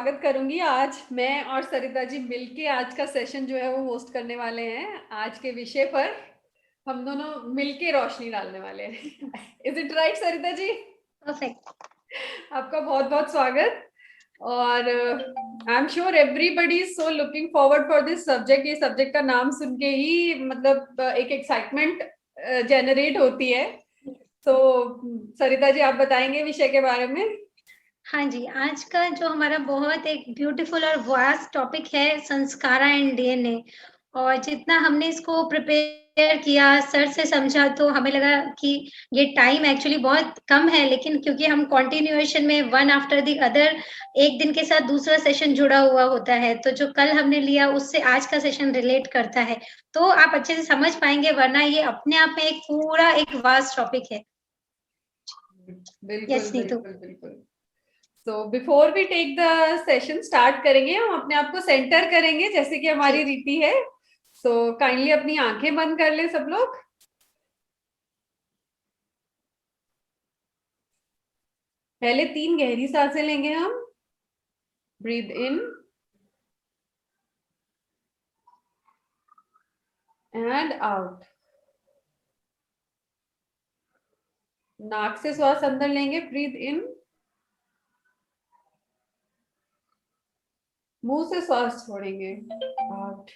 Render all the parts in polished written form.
स्वागत करूंगी। आज मैं और सरिता जी मिलके आज का सेशन जो है वो होस्ट करने वाले हैं। आज के विषय पर हम दोनों मिलके रोशनी डालने वाले हैं। Is it right Sarita ji? Perfect. आपका बहुत बहुत स्वागत। और I am sure everybody is so looking forward for this subject. ये सब्जेक्ट का नाम सुन के ही मतलब एक एक्साइटमेंट जनरेट होती है। तो सरिता जी, आप बताएंगे विषय के बारे में? हाँ जी, आज का जो हमारा बहुत एक ब्यूटीफुल और वास्ट टॉपिक है संस्कारा एंड डीएनए। और जितना हमने इसको प्रिपेयर किया, सर से समझा, तो हमें लगा कि ये टाइम एक्चुअली बहुत कम है, लेकिन क्योंकि हम कंटिन्यूएशन में वन आफ्टर द अदर एक दिन के साथ दूसरा सेशन जुड़ा हुआ होता है, तो जो कल हमने लिया उससे आज का सेशन रिलेट करता है। तो आप अच्छे से समझ पाएंगे, वरना ये अपने आप में एक पूरा एक वास्ट टॉपिक है। बिल्कुल यस नीतू। बिल्कुल बिल्कुल। So before we take the session start करेंगे, हम अपने आप को सेंटर करेंगे जैसे कि जी। हमारी रीति है। सो काइंडली अपनी आंखें बंद कर ले सब लोग। पहले 3 गहरी सांसें लेंगे हम। Breathe in and out. नाक से श्वास अंदर लेंगे, ब्रीथ इन। मुंह से श्वास छोड़ेंगे, out.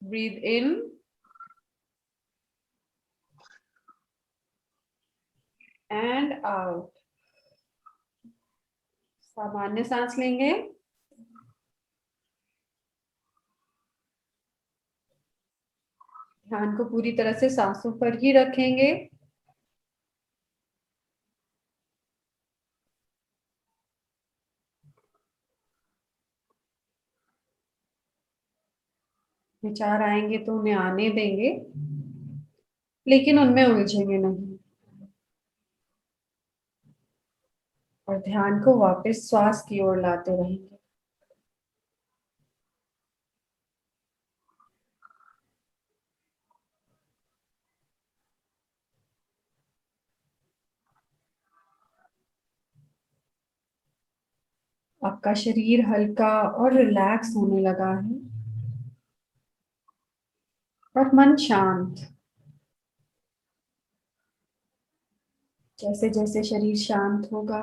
Breathe in and out. सामान्य सांस लेंगे। ध्यान को पूरी तरह से सांसों पर ही रखेंगे। विचार आएंगे तो उन्हें आने देंगे, लेकिन उनमें उलझेंगे नहीं। और ध्यान को वापस श्वास की ओर लाते रहेंगे। आपका शरीर हल्का और रिलैक्स होने लगा है और मन शांत। जैसे जैसे शरीर शांत होगा,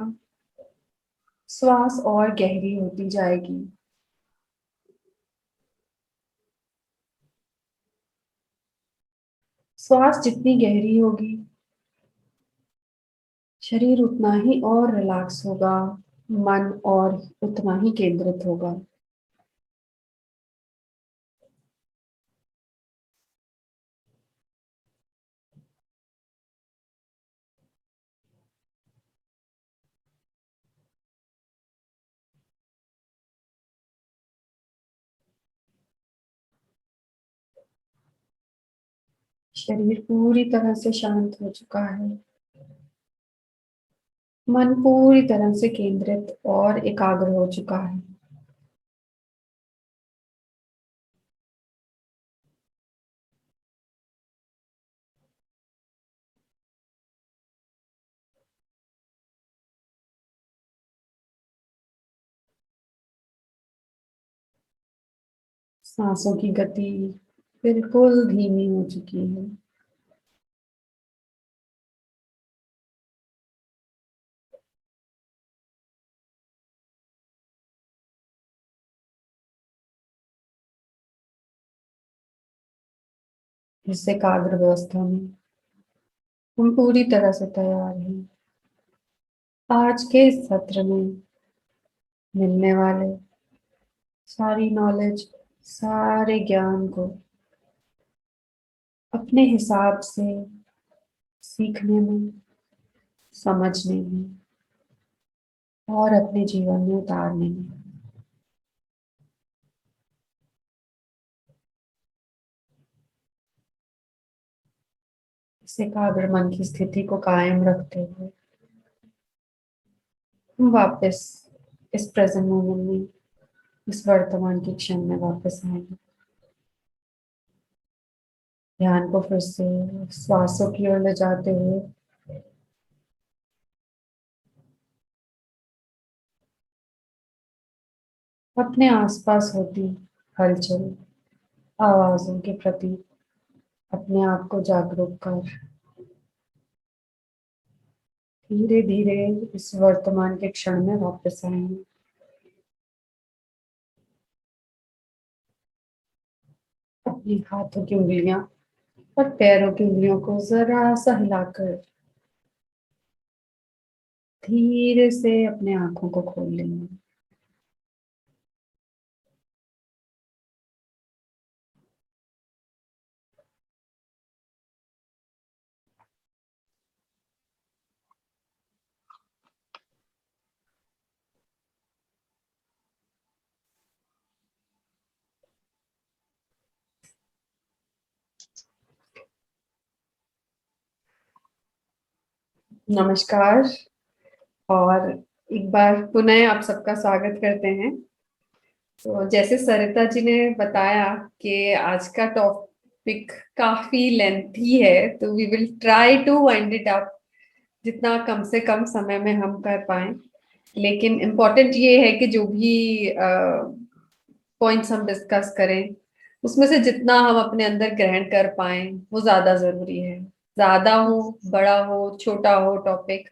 श्वास और गहरी होती जाएगी। श्वास जितनी गहरी होगी, शरीर उतना ही और रिलैक्स होगा, मन और उतना ही केंद्रित होगा। शरीर पूरी तरह से शांत हो चुका है। मन पूरी तरह से केंद्रित और एकाग्र हो चुका है। सांसों की गति बिल्कुल धीमी हो चुकी है। इस एकाग्र अवस्था में हम पूरी तरह से तैयार हैं आज के इस सत्र में मिलने वाले सारी नॉलेज, सारे ज्ञान को अपने हिसाब से सीखने में, समझने में और अपने जीवन में उतारने में। इस एकाग्र मन की स्थिति को कायम रखते हुए हम वापस इस प्रेजेंट मोमेंट में, इस वर्तमान की क्षण में वापस आएंगे। ध्यान को फिर से श्वासों की ओर ले जाते हुए अपने आसपास होती हलचल, आवाजों के प्रति अपने आप को जागरूक कर धीरे धीरे इस वर्तमान के क्षण में वापस आएंगे। अपनी हाथों की उंगलियां और पैरों की उंगलियों को जरा सा हिलाकर धीरे से अपने आंखों को खोल लेंगे। नमस्कार, और एक बार पुनः आप सबका स्वागत करते हैं। तो जैसे सरिता जी ने बताया कि आज का टॉपिक काफी लेंथी है, तो we will try to wind it up जितना कम से कम समय में हम कर पाए। लेकिन इम्पोर्टेंट ये है कि जो भी पॉइंट्स हम डिस्कस करें उसमें से जितना हम अपने अंदर ग्रहण कर पाए वो ज्यादा जरूरी है। ज्यादा हो, बड़ा हो, छोटा हो टॉपिक,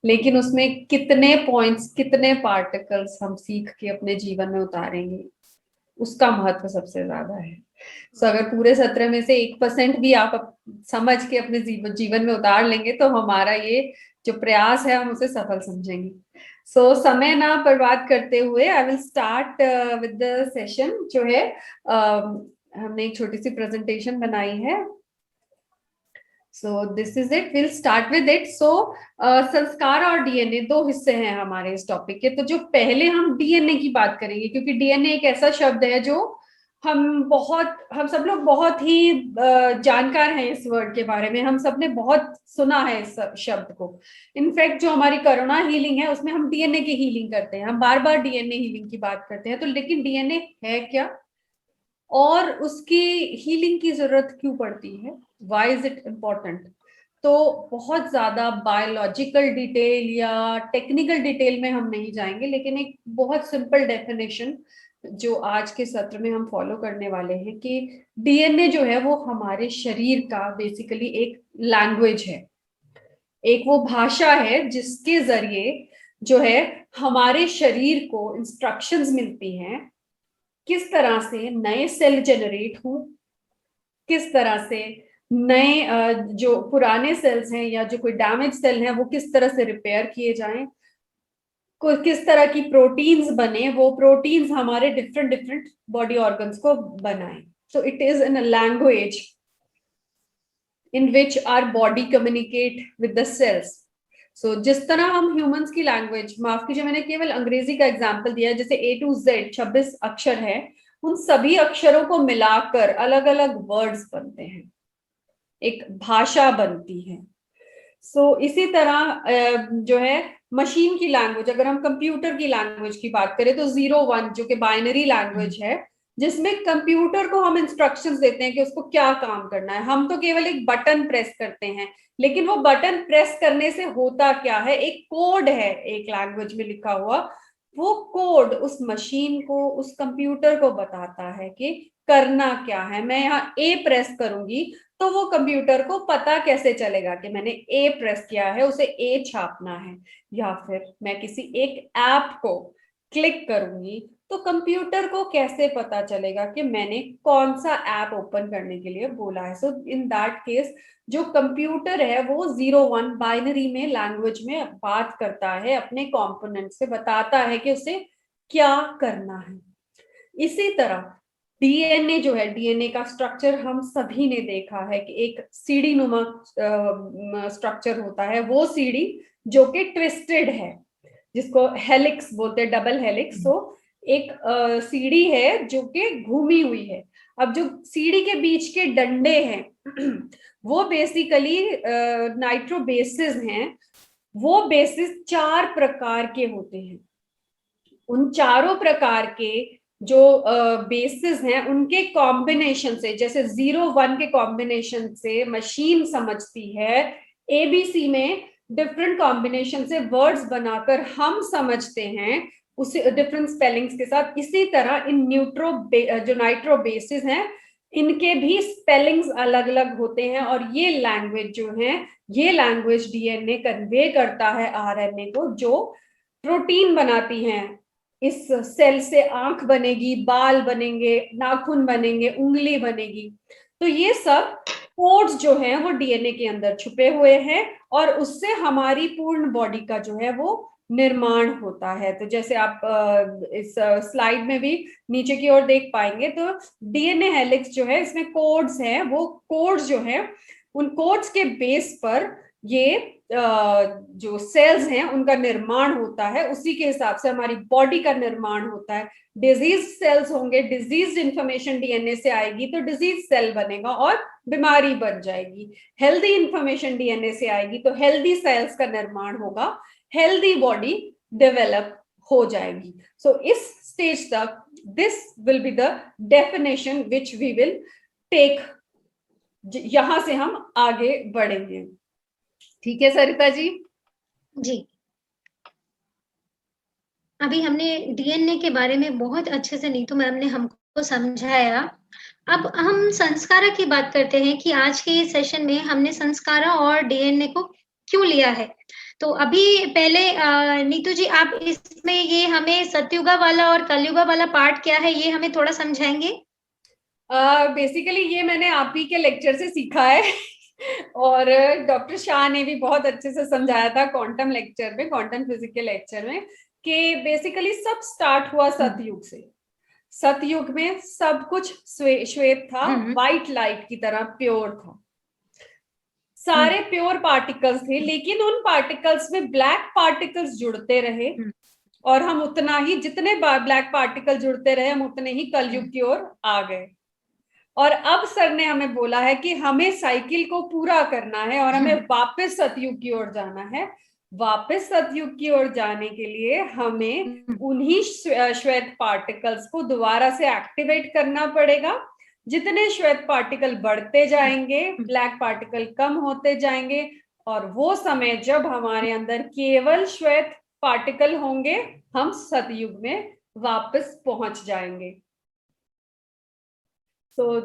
लेकिन उसमें कितने पॉइंट्स, कितने पार्टिकल्स हम सीख के अपने जीवन में उतारेंगे उसका महत्व सबसे ज्यादा है। तो अगर पूरे सत्र में से 1% भी आप समझ के अपने जीवन में उतार लेंगे तो हमारा ये जो प्रयास है हम उसे सफल समझेंगे। समय ना बर्बाद करते हुए I will start with the session जो है। हमने एक छोटी सी प्रेजेंटेशन बनाई है। So this is it, will start with it. संस्कार और डीएनए दो हिस्से हैं हमारे इस टॉपिक के। तो जो पहले हम डीएनए की बात करेंगे, क्योंकि डीएनए एक ऐसा शब्द है जो हम सब लोग बहुत ही जानकार हैं इस वर्ड के बारे में। हम सब ने बहुत सुना है इस शब्द को। इनफैक्ट जो हमारी कोरोना हीलिंग है उसमें हम डीएनए की हीलिंग करते हैं, हम बार बार डीएनए हीलिंग की बात करते हैं। तो लेकिन डीएनए है क्या और उसकी हीलिंग की जरूरत क्यों पड़ती है, व्हाई इज इट इम्पोर्टेंट? तो बहुत ज्यादा बायोलॉजिकल डिटेल या टेक्निकल डिटेल में हम नहीं जाएंगे, लेकिन एक बहुत सिंपल डेफिनेशन जो आज के सत्र में हम फॉलो करने वाले हैं कि डीएनए जो है वो हमारे शरीर का बेसिकली एक लैंग्वेज है, एक वो भाषा है जिसके जरिए जो है हमारे शरीर को इंस्ट्रक्शंस मिलती हैं किस तरह से नए सेल जनरेट हो, किस तरह से नए जो पुराने सेल्स हैं या जो कोई डैमेज सेल हैं वो किस तरह से रिपेयर किए जाएं, किस तरह की प्रोटीन्स बने, वो प्रोटीन्स हमारे डिफरेंट डिफरेंट बॉडी ऑर्गन्स को बनाएं। So it is in a language in which our body communicate with the cells. So जिस तरह हम ह्यूमंस की लैंग्वेज, माफ कीजिए मैंने केवल अंग्रेजी का एग्जाम्पल दिया है, जैसे A to Z 26 अक्षर है, उन सभी अक्षरों को मिलाकर अलग अलग वर्ड्स बनते हैं, एक भाषा बनती है। इसी तरह जो है मशीन की लैंग्वेज, अगर हम कंप्यूटर की लैंग्वेज की बात करें तो 0 1 जो कि बाइनरी लैंग्वेज है, जिसमें कंप्यूटर को हम इंस्ट्रक्शंस देते हैं कि उसको क्या काम करना है। हम तो केवल एक बटन प्रेस करते हैं, लेकिन वो बटन प्रेस करने से होता क्या है, एक कोड है एक लैंग्वेज में लिखा हुआ। वो कोड उस मशीन को, उस कंप्यूटर को बताता है कि करना क्या है। मैं यहाँ ए प्रेस करूंगी तो वो कंप्यूटर को पता कैसे चलेगा कि मैंने ए प्रेस किया है, उसे ए छापना है। या फिर मैं किसी एक ऐप को क्लिक करूंगी तो कंप्यूटर को कैसे पता चलेगा कि मैंने कौन सा ऐप ओपन करने के लिए बोला है। सो इन दैट केस जो कंप्यूटर है वो 0 1 बाइनरी में लैंग्वेज में बात करता है, अपने कंपोनेंट से बताता है कि उसे क्या करना है। इसी तरह डीएनए जो है, डीएनए का स्ट्रक्चर हम सभी ने देखा है कि एक सीढ़ी नुमा स्ट्रक्चर होता है। वो सीढ़ी जो कि ट्विस्टेड है, जिसको हेलिक्स बोलते हैं, डबल हेलिक्स। एक सीढ़ी है जो कि घूमी हुई है। अब जो सीढ़ी के बीच के डंडे हैं वो बेसिकली नाइट्रोबेसिस हैं। वो बेसिस 4 प्रकार के होते हैं। उन चारों प्रकार के जो बेसिस हैं उनके कॉम्बिनेशन से, जैसे 0 1 के कॉम्बिनेशन से मशीन समझती है, एबीसी में डिफरेंट कॉम्बिनेशन से वर्ड्स बनाकर हम समझते हैं। उसी डिफरेंट स्पेलिंग्स के साथ, इसी तरह इन जो नाइट्रो बेसिस हैं इनके भी स्पेलिंग्स अलग अलग होते हैं, और ये लैंग्वेज जो है, ये लैंग्वेज डीएनए कन्वे करता है आरएनए को, जो प्रोटीन बनाती हैं। इस सेल से आंख बनेगी, बाल बनेंगे, नाखून बनेंगे, उंगली बनेगी। तो ये सब कोड्स जो हैं वो डीएनए के अंदर छुपे हुए हैं, और उससे हमारी पूर्ण बॉडी का जो है वो निर्माण होता है। तो जैसे आप इस स्लाइड में भी नीचे की ओर देख पाएंगे, तो डीएनए हेलिक्स जो है इसमें कोड्स हैं, वो कोड्स जो है उन कोड्स के बेस पर ये जो सेल्स हैं उनका निर्माण होता है, उसी के हिसाब से हमारी बॉडी का निर्माण होता है। डिजीज सेल्स होंगे, डिजीज इंफॉर्मेशन डीएनए से आएगी तो डिजीज सेल बनेगा और बीमारी बन जाएगी। हेल्दी इंफॉर्मेशन डीएनए से आएगी तो हेल्दी सेल्स का निर्माण होगा, हेल्दी बॉडी डेवलप हो जाएगी। सो इस स्टेज तक this will be the definition which we will take, यहां से हम आगे बढ़ेंगे। ठीक है सरिता जी? जी, अभी हमने डीएनए के बारे में बहुत अच्छे से नीतू मैम ने हमको समझाया। अब हम संस्कारा की बात करते हैं कि आज के सेशन में हमने संस्कारा और डीएनए को क्यों लिया है। तो अभी पहले नीतू जी आप इसमें ये हमें सतयुगा वाला और कलयुगा वाला पार्ट क्या है ये हमें थोड़ा समझाएंगे? बेसिकली ये मैंने आप ही के लेक्चर से सीखा है और डॉक्टर शाह ने भी बहुत अच्छे से समझाया था क्वांटम लेक्चर में, क्वांटम फिजिक्स के लेक्चर में, कि बेसिकली सब स्टार्ट हुआ सतयुग से। सतयुग में सब कुछ श्वेत था, व्हाइट लाइट की तरह प्योर था, सारे प्योर पार्टिकल्स थे, लेकिन उन पार्टिकल्स में ब्लैक पार्टिकल्स जुड़ते रहे, और हम उतना ही, जितने ब्लैक पार्टिकल जुड़ते रहे हम उतने ही कलयुग की ओर आ गए। और अब सर ने हमें बोला है कि हमें साइकिल को पूरा करना है और हमें वापस सतयुग की ओर जाना है। वापस सतयुग की ओर जाने के लिए हमें उन्हीं श्वेत पार्टिकल्स को दोबारा से एक्टिवेट करना पड़ेगा। जितने श्वेत पार्टिकल बढ़ते जाएंगे, ब्लैक पार्टिकल कम होते जाएंगे, और वो समय जब हमारे अंदर केवल श्वेत पार्टिकल होंगे, हम सतयुग में वापस पहुंच जाएंगे। तो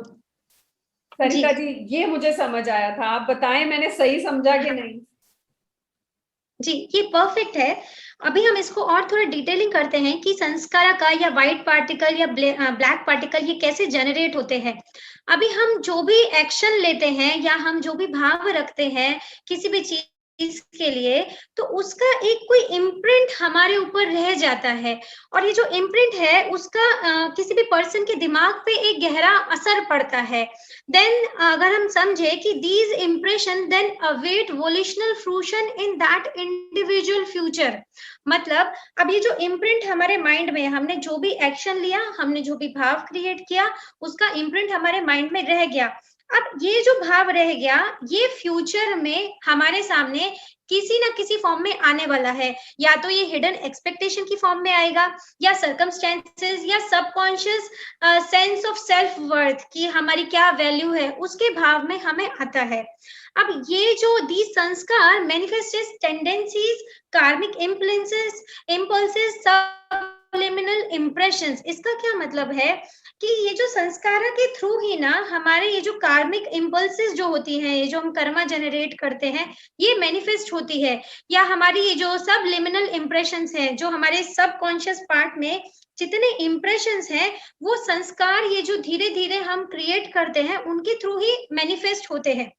सरिता जी ये मुझे समझ आया था, आप बताएं मैंने सही समझा कि नहीं? जी, ये परफेक्ट है। अभी हम इसको और थोड़ा डिटेलिंग करते हैं कि संस्कारा का या व्हाइट पार्टिकल या ब्लैक पार्टिकल ये कैसे जनरेट होते हैं। अभी हम जो भी एक्शन लेते हैं या हम जो भी भाव रखते हैं किसी भी चीज के लिए, तो उसका एक कोई इम्प्रिंट हमारे ऊपर रह जाता है, और ये जो इम्प्रिंट है उसका किसी भी पर्सन के दिमाग पे एक गहरा असर पड़ता है। देन अगर हम समझे कि these impression then await evolutional fruition in that individual future, मतलब अब ये जो इम्प्रिंट हमारे माइंड में, हमने जो भी एक्शन लिया, हमने जो भी भाव क्रिएट किया, उसका इम्प्रिंट हमारे माइंड में रह गया। अब ये जो भाव रह गया, ये फ्यूचर में हमारे सामने किसी ना किसी फॉर्म में आने वाला है। या तो ये हिडन एक्सपेक्टेशन की फॉर्म में आएगा, या सर्कमस्टेंसेस, या subconscious sense of self worth की हमारी क्या वैल्यू है, उसके भाव में हमें आता है। अब ये जो दी संस्कार मैनिफेस्टेस टेंडेंसीज, कार्मिक इम्पल्सेस, सबलिमिनल इंप्रेशंस, इसका क्या मतलब है कि ये जो संस्कारा के थ्रू ही ना हमारे ये जो कार्मिक इम्पल्सेस जो होती हैं, ये जो हम कर्मा जनरेट करते हैं, ये मैनिफेस्ट होती है। या हमारी ये जो सबलिमिनल इंप्रेशंस हैं, जो हमारे सबकॉन्शियस पार्ट में जितने इंप्रेशंस हैं, वो संस्कार ये जो धीरे धीरे हम क्रिएट करते हैं उनके थ्रू ही मैनिफेस्ट होते हैं।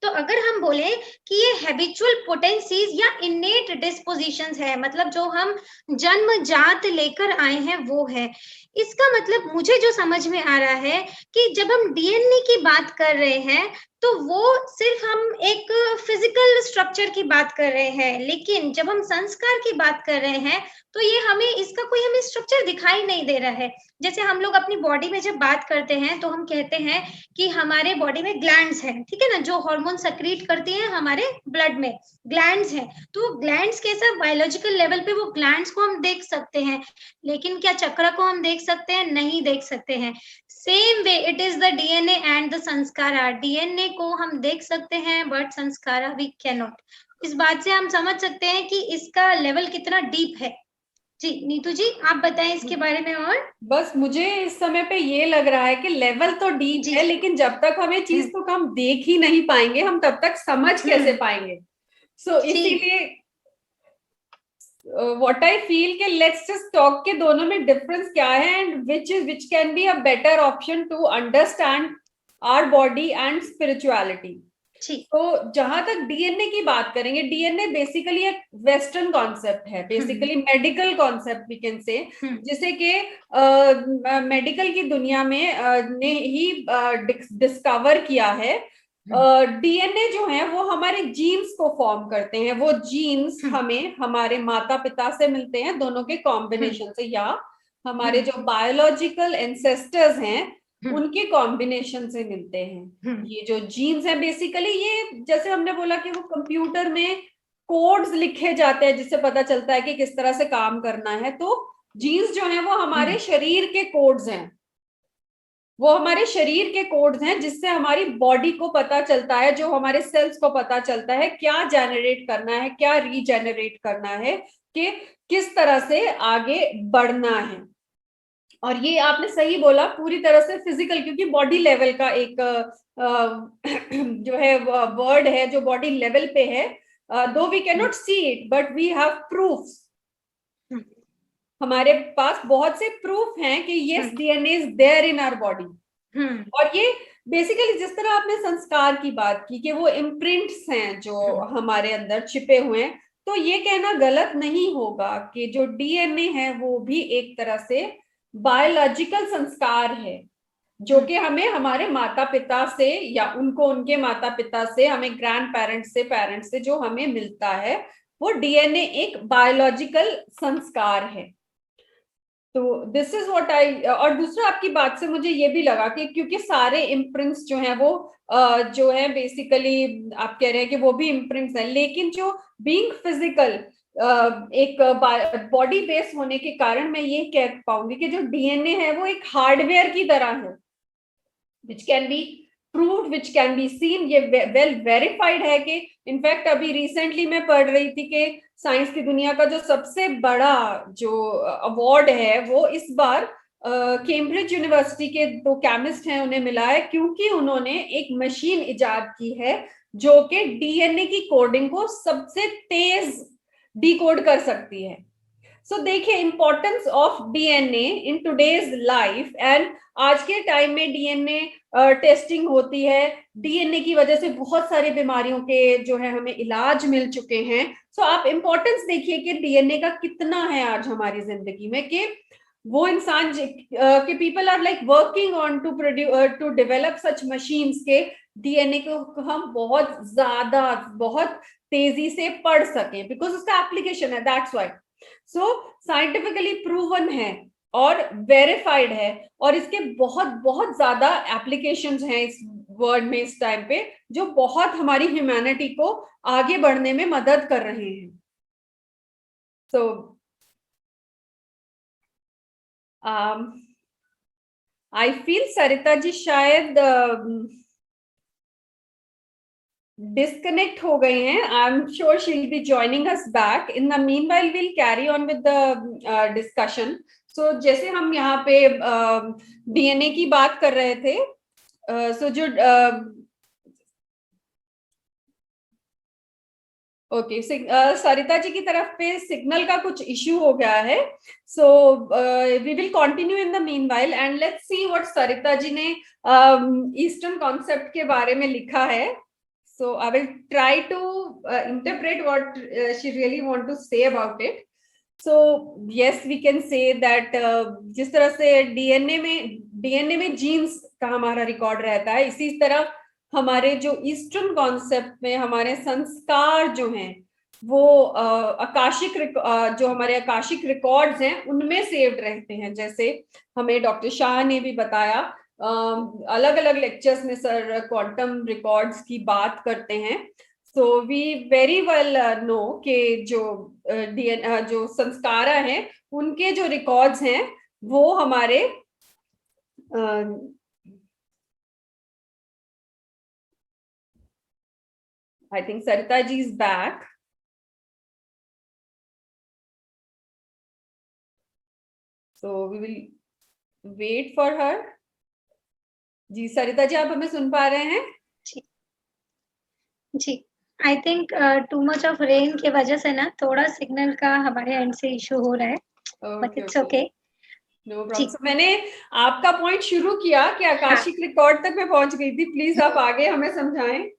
तो अगर हम बोले कि ये हैबिचुअल पोटेंसीज या इनेट डिस्पोजिशंस है, मतलब जो हम जन्म जात लेकर आए हैं वो है। इसका मतलब मुझे जो समझ में आ रहा है कि जब हम डीएनए की बात कर रहे हैं तो वो सिर्फ हम एक फिजिकल स्ट्रक्चर की बात कर रहे हैं, लेकिन जब हम संस्कार की बात कर रहे हैं तो ये हमें इसका कोई हमें स्ट्रक्चर दिखाई नहीं दे रहा है। जैसे हम लोग अपनी बॉडी में जब बात करते हैं तो हम कहते हैं कि हमारे बॉडी में ग्लैंड्स हैं, ठीक है ना, जो हार्मोन सेक्रीट करती हैं हमारे ब्लड में, ग्लैंड्स हैं। तो ग्लैंड्स कैसा, बायोलॉजिकल लेवल पे वो ग्लैंड्स को हम देख सकते हैं, लेकिन क्या चक्र को हम देख सकते हैं? नहीं देख सकते हैं। Same way it is the DNA and the संस्कारा। डीएनए को हम देख सकते हैं बट संस्कारा वी कैन नॉट। इस बात से हम समझ सकते हैं कि इसका लेवल कितना डीप है। जी नीतू जी, आप बताएं इसके बारे में और। बस मुझे इस समय पे ये लग रहा है कि लेवल तो डीप जी है, लेकिन जब तक हमें चीज को हम देख ही नहीं पाएंगे, हम तब तक समझ कैसे पाएंगे। सो ठीक। इसीलिए व्हाट आई फील कि लेट्स जस्ट टॉक के दोनों में डिफरेंस क्या है and which can be a better option to understand our body and spirituality. ठीक। तो जहां तक डीएनए की बात करेंगे, डीएनए बेसिकली एक वेस्टर्न कॉन्सेप्ट है, basically medical concept we can say, जिसे कि मेडिकल की दुनिया में ने ही डिस्कवर किया है। डीएनए जो है वो हमारे जीन्स को फॉर्म करते हैं। वो जीन्स हमें हमारे माता पिता से मिलते हैं, दोनों के कॉम्बिनेशन से, या हमारे जो बायोलॉजिकल एंसेस्टर्स हैं उनके कॉम्बिनेशन से मिलते हैं। ये जो जीन्स है बेसिकली, ये जैसे हमने बोला कि वो कंप्यूटर में कोड्स लिखे जाते हैं जिससे पता चलता है कि किस तरह से काम करना है। तो जीन्स जो है वो हमारे शरीर के कोड्स हैं, वो हमारे शरीर के कोड्स हैं जिससे हमारी बॉडी को पता चलता है, जो हमारे सेल्स को पता चलता है क्या जेनरेट करना है, क्या रीजेनरेट करना है, कि किस तरह से आगे बढ़ना है। और ये आपने सही बोला, पूरी तरह से फिजिकल, क्योंकि बॉडी लेवल का एक जो है वर्ड है जो बॉडी लेवल पे है। Though we can not see it but we have proofs. हमारे पास बहुत से प्रूफ हैं कि yes, DNA is there in our body. और ये बेसिकली जिस तरह आपने संस्कार की बात की कि वो इम्प्रिंट्स हैं जो हमारे अंदर छिपे हुए हैं, तो ये कहना गलत नहीं होगा कि जो डीएनए है वो भी एक तरह से बायोलॉजिकल संस्कार है, जो कि हमें हमारे माता पिता से या उनको उनके माता पिता से, हमें ग्रैंड पेरेंट्स से जो हमें मिलता है, वो डीएनए एक बायोलॉजिकल संस्कार है। तो दिस इज व्हाट आई। और दूसरा, आपकी बात से मुझे ये भी लगा कि क्योंकि सारे इम्प्रिंट्स जो हैं वो जो है बेसिकली आप कह रहे हैं कि वो भी इम्प्रिंट्स हैं, लेकिन जो बीइंग फिजिकल एक बॉडी बेस होने के कारण मैं ये कह पाऊंगी कि जो डीएनए है वो एक हार्डवेयर की तरह है, विच can be proved, which can be seen. ये वेल वेरीफाइड है कि इनफैक्ट अभी रिसेंटली मैं पढ़ रही थी कि साइंस की दुनिया का जो सबसे बड़ा जो अवार्ड है वो इस बार कैम्ब्रिज यूनिवर्सिटी के दो केमिस्ट हैं उन्हें मिला है, क्योंकि उन्होंने एक मशीन इजाद की है जो कि डीएनए की कोडिंग को सबसे तेज डिकोड कर सकती है। सो देखिए importance of DNA in today's life. And आज के टाइम में डीएनए टेस्टिंग होती है, डीएनए की वजह से बहुत सारी बीमारियों के जो है हमें इलाज मिल चुके हैं। सो आप इंपॉर्टेंस देखिए कि डीएनए का कितना है आज हमारी जिंदगी में, कि वो इंसान कि people are like working on to develop such machines के डीएनए को हम बहुत ज्यादा बहुत तेजी से पढ़ सके, बिकॉज उसका एप्लीकेशन है, that's why. So scientifically proven है और वेरीफाइड है, और इसके बहुत बहुत ज्यादा एप्लीकेशंस हैं इस वर्ड में इस टाइम पे, जो बहुत हमारी ह्यूमैनिटी को आगे बढ़ने में मदद कर रहे हैं। सो आई फील सरिता जी शायद डिस्कनेक्ट हो गए हैं। I am sure she will be joining us back. In the meanwhile will carry on with the discussion. So जैसे हम यहाँ पे डीएनए की बात कर रहे थे, सो जो ओके, सरिता जी की तरफ पे सिग्नल का कुछ इश्यू हो गया है। So we will continue in the meanwhile and let's see what Sarita ji ने ईस्टर्न कॉन्सेप्ट के बारे में लिखा है। So I will try to interpret what she really want to say about it. So yes, we can say that जिस तरह से DNA में जीन्स का हमारा रिकॉर्ड रहता है, इसी तरह हमारे जो ईस्टर्न कॉन्सेप्ट में हमारे संस्कार जो हैं वो जो हमारे आकाशिक रिकॉर्ड्स हैं उनमें सेव्ड रहते हैं। जैसे हमें डॉक्टर शाह ने भी बताया, अलग अलग लेक्चर्स में सर क्वांटम रिकॉर्ड्स की बात करते हैं। So we very well know कि जो जो संस्कार हैं उनके जो रिकॉर्ड्स हैं वो हमारे I think Sarita ji is back. So we will wait for her. जी सरिता जी, आप हमें सुन पा रहे हैं? जी, I think too much of rain की वजह से ना थोड़ा सिग्नल का हमारे एंड से इशू हो रहा है, but it's okay. No problem. So, मैंने आपका पॉइंट शुरू किया कि आकाशिक रिकॉर्ड तक मैं पहुंच गई थी, प्लीज आप आगे हमें समझाएं।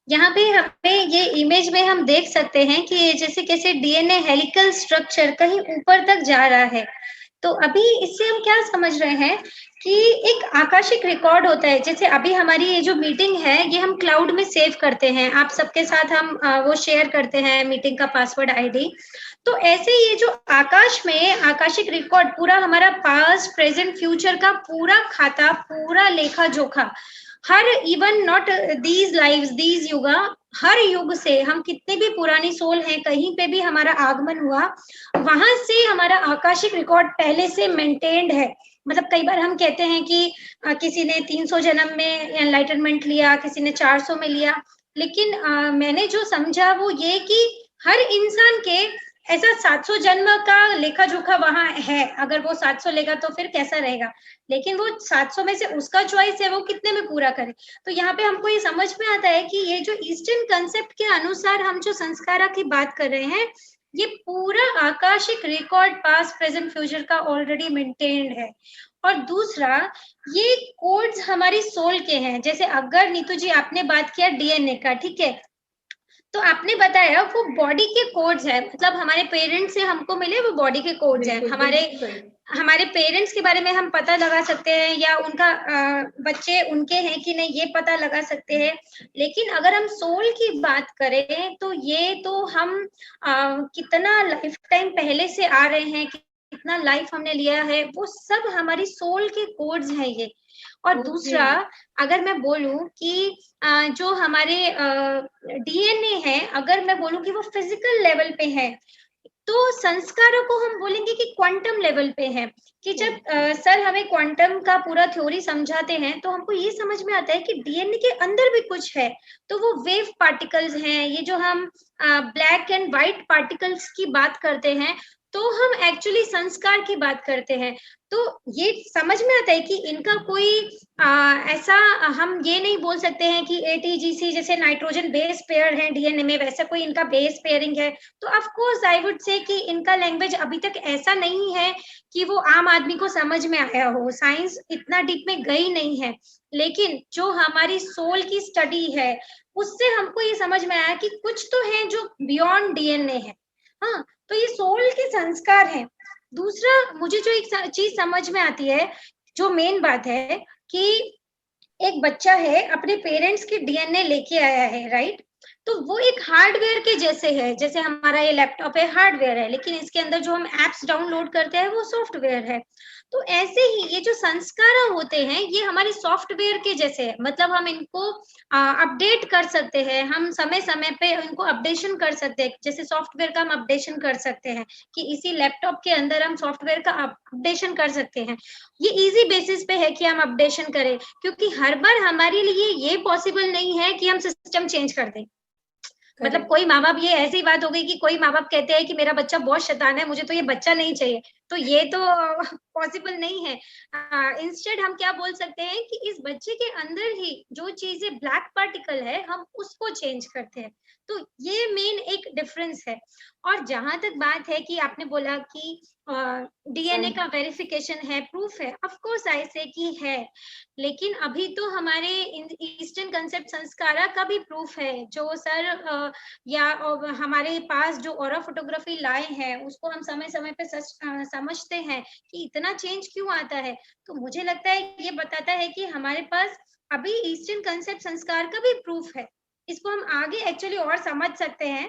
यहाँ पे हमें ये इमेज में हम देख सकते हैं कि जैसे कैसे डीएनए हेलिकल स्ट्रक्चर कहीं ऊपर तक जा रहा है। तो अभी इससे हम क्या समझ रहे हैं कि एक आकाशिक रिकॉर्ड होता है। जैसे अभी हमारी ये जो मीटिंग है ये हम क्लाउड में सेव करते हैं, आप सबके साथ हम वो शेयर करते हैं मीटिंग का पासवर्ड आईडी। तो ऐसे ये जो आकाश में आकाशिक रिकॉर्ड पूरा हमारा पास्ट प्रेजेंट फ्यूचर का पूरा खाता, पूरा लेखा जोखा, हर even not these lives these युगा, हर युग से हम कितने भी पुरानी सोल हैं, कहीं पे भी हमारा आगमन हुआ, वहां से हमारा आकाशिक रिकॉर्ड पहले से मेंटेन्ड है। मतलब कई बार हम कहते हैं कि किसी ने 300 जन्म में एनलाइटनमेंट लिया, किसी ने 400 में लिया, लेकिन मैंने जो समझा वो ये कि हर इंसान के ऐसा 700 जन्म का लेखा जोखा वहां है। अगर वो 700 लेगा तो फिर कैसा रहेगा, लेकिन वो 700 में से उसका चॉइस है वो कितने में पूरा करे। तो यहाँ पे हमको ये समझ में आता है कि ये जो ईस्टर्न कंसेप्ट के अनुसार हम जो संस्कारा की बात कर रहे हैं, ये पूरा Akashic record past present future का ऑलरेडी मेंटेन्ड है। और दूसरा, ये कोड्स हमारी सोल के हैं। जैसे अगर नीतू जी आपने बात किया डीएनए का, ठीक है, तो आपने बताया वो बॉडी के कोड्स है, मतलब हमारे पेरेंट्स से हमको मिले वो बॉडी के कोड्स हैं। हमारे पेरेंट्स के बारे में हम पता लगा सकते हैं या उनका बच्चे उनके हैं कि नहीं ये पता लगा सकते हैं। लेकिन अगर हम सोल की बात करें तो ये तो हम कितना लाइफ टाइम पहले से आ रहे हैं, कितना लाइफ हमने लिया है, वो सब हमारी सोल के कोड्स हैं ये। और दूसरा, अगर मैं बोलूं कि जो हमारे डीएनए है, अगर मैं बोलूं कि वो फिजिकल लेवल पे है, तो संस्कारों को हम बोलेंगे कि क्वांटम लेवल पे है। कि जब सर हमें क्वांटम का पूरा थ्योरी समझाते हैं तो हमको ये समझ में आता है कि डीएनए के अंदर भी कुछ है। तो वो वेव पार्टिकल्स हैं, ये जो हम ब्लैक एंड व्हाइट पार्टिकल्स की बात करते हैं, तो हम एक्चुअली संस्कार की बात करते हैं। तो ये समझ में आता है कि इनका कोई ऐसा हम ये नहीं बोल सकते हैं कि एटीजीसी जैसे नाइट्रोजन बेस पेयर है डीएनए में, वैसा कोई इनका बेस पेयरिंग है। तो of course I would say कि इनका लैंग्वेज अभी तक ऐसा नहीं है कि वो आम आदमी को समझ में आया हो, साइंस इतना डीप में गई नहीं है। लेकिन जो हमारी सोल की स्टडी है उससे हमको ये समझ में आया कि कुछ तो है जो बियॉन्ड डीएनए है। हाँ, तो ये सोल के संस्कार हैं। दूसरा, मुझे जो एक चीज समझ में आती है, जो मेन बात है कि एक बच्चा है अपने पेरेंट्स की डीएनए लेके आया है, राइट? तो वो एक हार्डवेयर के जैसे है, जैसे हमारा ये लैपटॉप है हार्डवेयर है, लेकिन इसके अंदर जो हम एप्स डाउनलोड करते हैं वो सॉफ्टवेयर है। तो ऐसे ही ये जो संस्कार होते हैं ये हमारे सॉफ्टवेयर के जैसे है, मतलब हम इनको अपडेट कर सकते हैं, हम समय समय पे इनको अपडेशन कर सकते हैं। जैसे सॉफ्टवेयर का हम अपडेशन कर सकते हैं कि इसी लैपटॉप के अंदर हम सॉफ्टवेयर का अपडेशन कर सकते हैं। ये इजी बेसिस पे है कि हम अपडेशन करें, क्योंकि हर बार हमारे लिए ये पॉसिबल नहीं है कि हम सिस्टम चेंज कर दें। मतलब कोई माँ बाप, ये ऐसी बात हो गई कि कोई माँ बाप कहते हैं कि मेरा बच्चा बहुत शैतान है, मुझे तो ये बच्चा नहीं चाहिए, तो ये तो पॉसिबल नहीं है। इंस्टेड हम क्या बोल सकते हैं कि इस बच्चे के अंदर ही जो चीजें ब्लैक पार्टिकल है हम उसको चेंज करते हैं। तो ये मेन एक डिफरेंस है। और जहां तक बात है कि आपने बोला कि डीएनए का वेरिफिकेशन है, प्रूफ है, ऑफ कोर्स ऐसे की है, लेकिन अभी तो हमारे ईस्टर्न कंसेप्ट संस्कारा का भी प्रूफ है, जो सर या हमारे पास जो ऑरा फोटोग्राफी लाए हैं उसको हम समय समय पे समझते हैं कि इतना चेंज क्यों आता है। तो मुझे लगता है ये बताता है कि हमारे पास अभी ईस्टर्न कंसेप्ट संस्कार का भी प्रूफ है। इसको हम आगे एक्चुअली और समझ सकते हैं।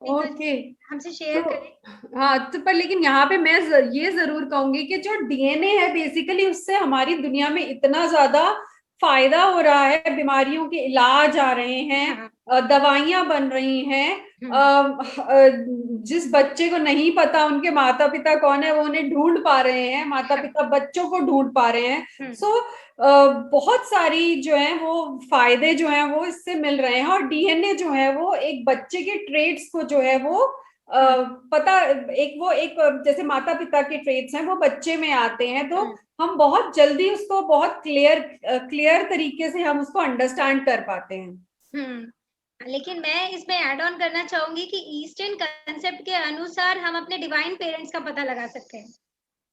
ओके, हमसे शेयर करें। हाँ, तो पर लेकिन यहाँ पे मैं ये जरूर कहूंगी कि जो डीएनए है बेसिकली उससे हमारी दुनिया में इतना ज्यादा फायदा हो रहा है, बीमारियों के इलाज आ रहे हैं, दवाइयां बन रही हैं। जिस बच्चे को नहीं पता उनके माता पिता कौन है वो उन्हें ढूंढ पा रहे हैं, माता पिता बच्चों को ढूंढ पा रहे हैं। सो बहुत सारी जो है वो फायदे जो हैं वो इससे मिल रहे हैं। और डीएनए जो है वो एक बच्चे के ट्रेड्स को जो है वो पता एक जैसे माता पिता के ट्रेट्स हैं वो बच्चे में आते हैं, तो हम बहुत जल्दी उसको बहुत क्लियर तरीके से हम उसको अंडरस्टैंड कर पाते हैं। लेकिन मैं इसमें ऐड ऑन करना चाहूंगी कि ईस्टर्न कंसेप्ट के अनुसार हम अपने डिवाइन पेरेंट्स का पता लगा सकते हैं।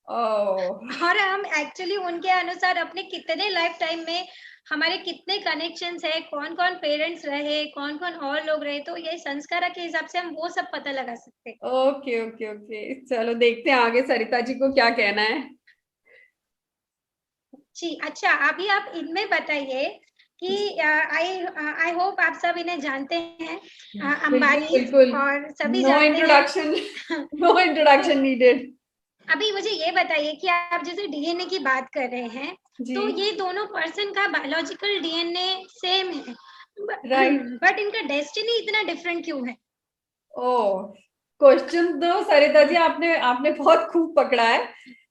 और हम एक्चुअली उनके अनुसार अपने कितने लाइफ टाइम में हमारे कितने कनेक्शंस है, कौन कौन पेरेंट्स रहे, कौन कौन और लोग रहे, तो ये संस्कारा के हिसाब से हम वो सब पता लगा सकते हैं। ओके ओके ओके, चलो देखते हैं आगे सरिता जी को क्या कहना है। जी अच्छा, अभी आप इनमें बताइए कि आई होप आप सब इन्हें जानते हैं, अंबानी बिल्कुल, और सभी नो जानते इंट्रोडक्शन, हैं। No introduction needed. अभी मुझे ये बताइए कि आप जैसे डीएनए की बात कर रहे हैं, तो ये दोनों पर्सन का बायोलॉजिकल डीएनए सेम है, राइट, बट इनका डेस्टिनी इतना डिफरेंट क्यों है? ओह, क्वेश्चन तो सरिता जी आपने आपने बहुत खूब पकड़ा है।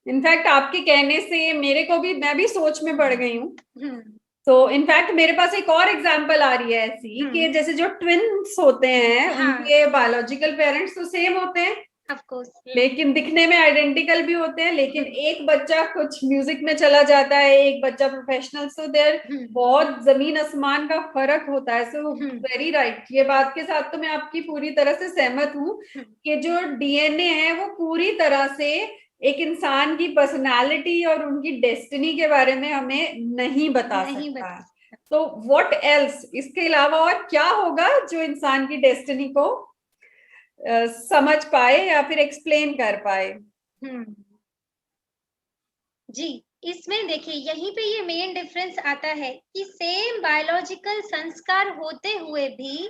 इनफैक्ट आपके कहने से मेरे को भी, मैं भी सोच में पड़ गई हूँ। तो इनफैक्ट मेरे पास एक और एग्जांपल आ रही है ऐसी कि जैसे जो ट्विन्स होते हैं, उनके बायोलॉजिकल पेरेंट्स तो सेम होते हैं, ऑफ कोर्स, लेकिन दिखने में आइडेंटिकल भी होते हैं, लेकिन एक बच्चा कुछ म्यूजिक में चला जाता है, एक बच्चा प्रोफेशनल, सो देयर बहुत जमीन आसमान का फर्क होता है। सो वेरी राइट, ये बात के साथ तो मैं आपकी पूरी तरह से सहमत हूँ कि जो डीएनए है वो पूरी तरह से एक इंसान की पर्सनालिटी और उनकी डेस्टिनी के बारे में हमें नहीं बता सकता है। तो व्हाट एल्स, इसके अलावा और क्या होगा जो इंसान की डेस्टिनी को समझ पाए या फिर एक्सप्लेन कर पाए? जी, इसमें देखिए यहीं पे ये मेन डिफरेंस आता है कि सेम बायोलॉजिकल संस्कार होते हुए भी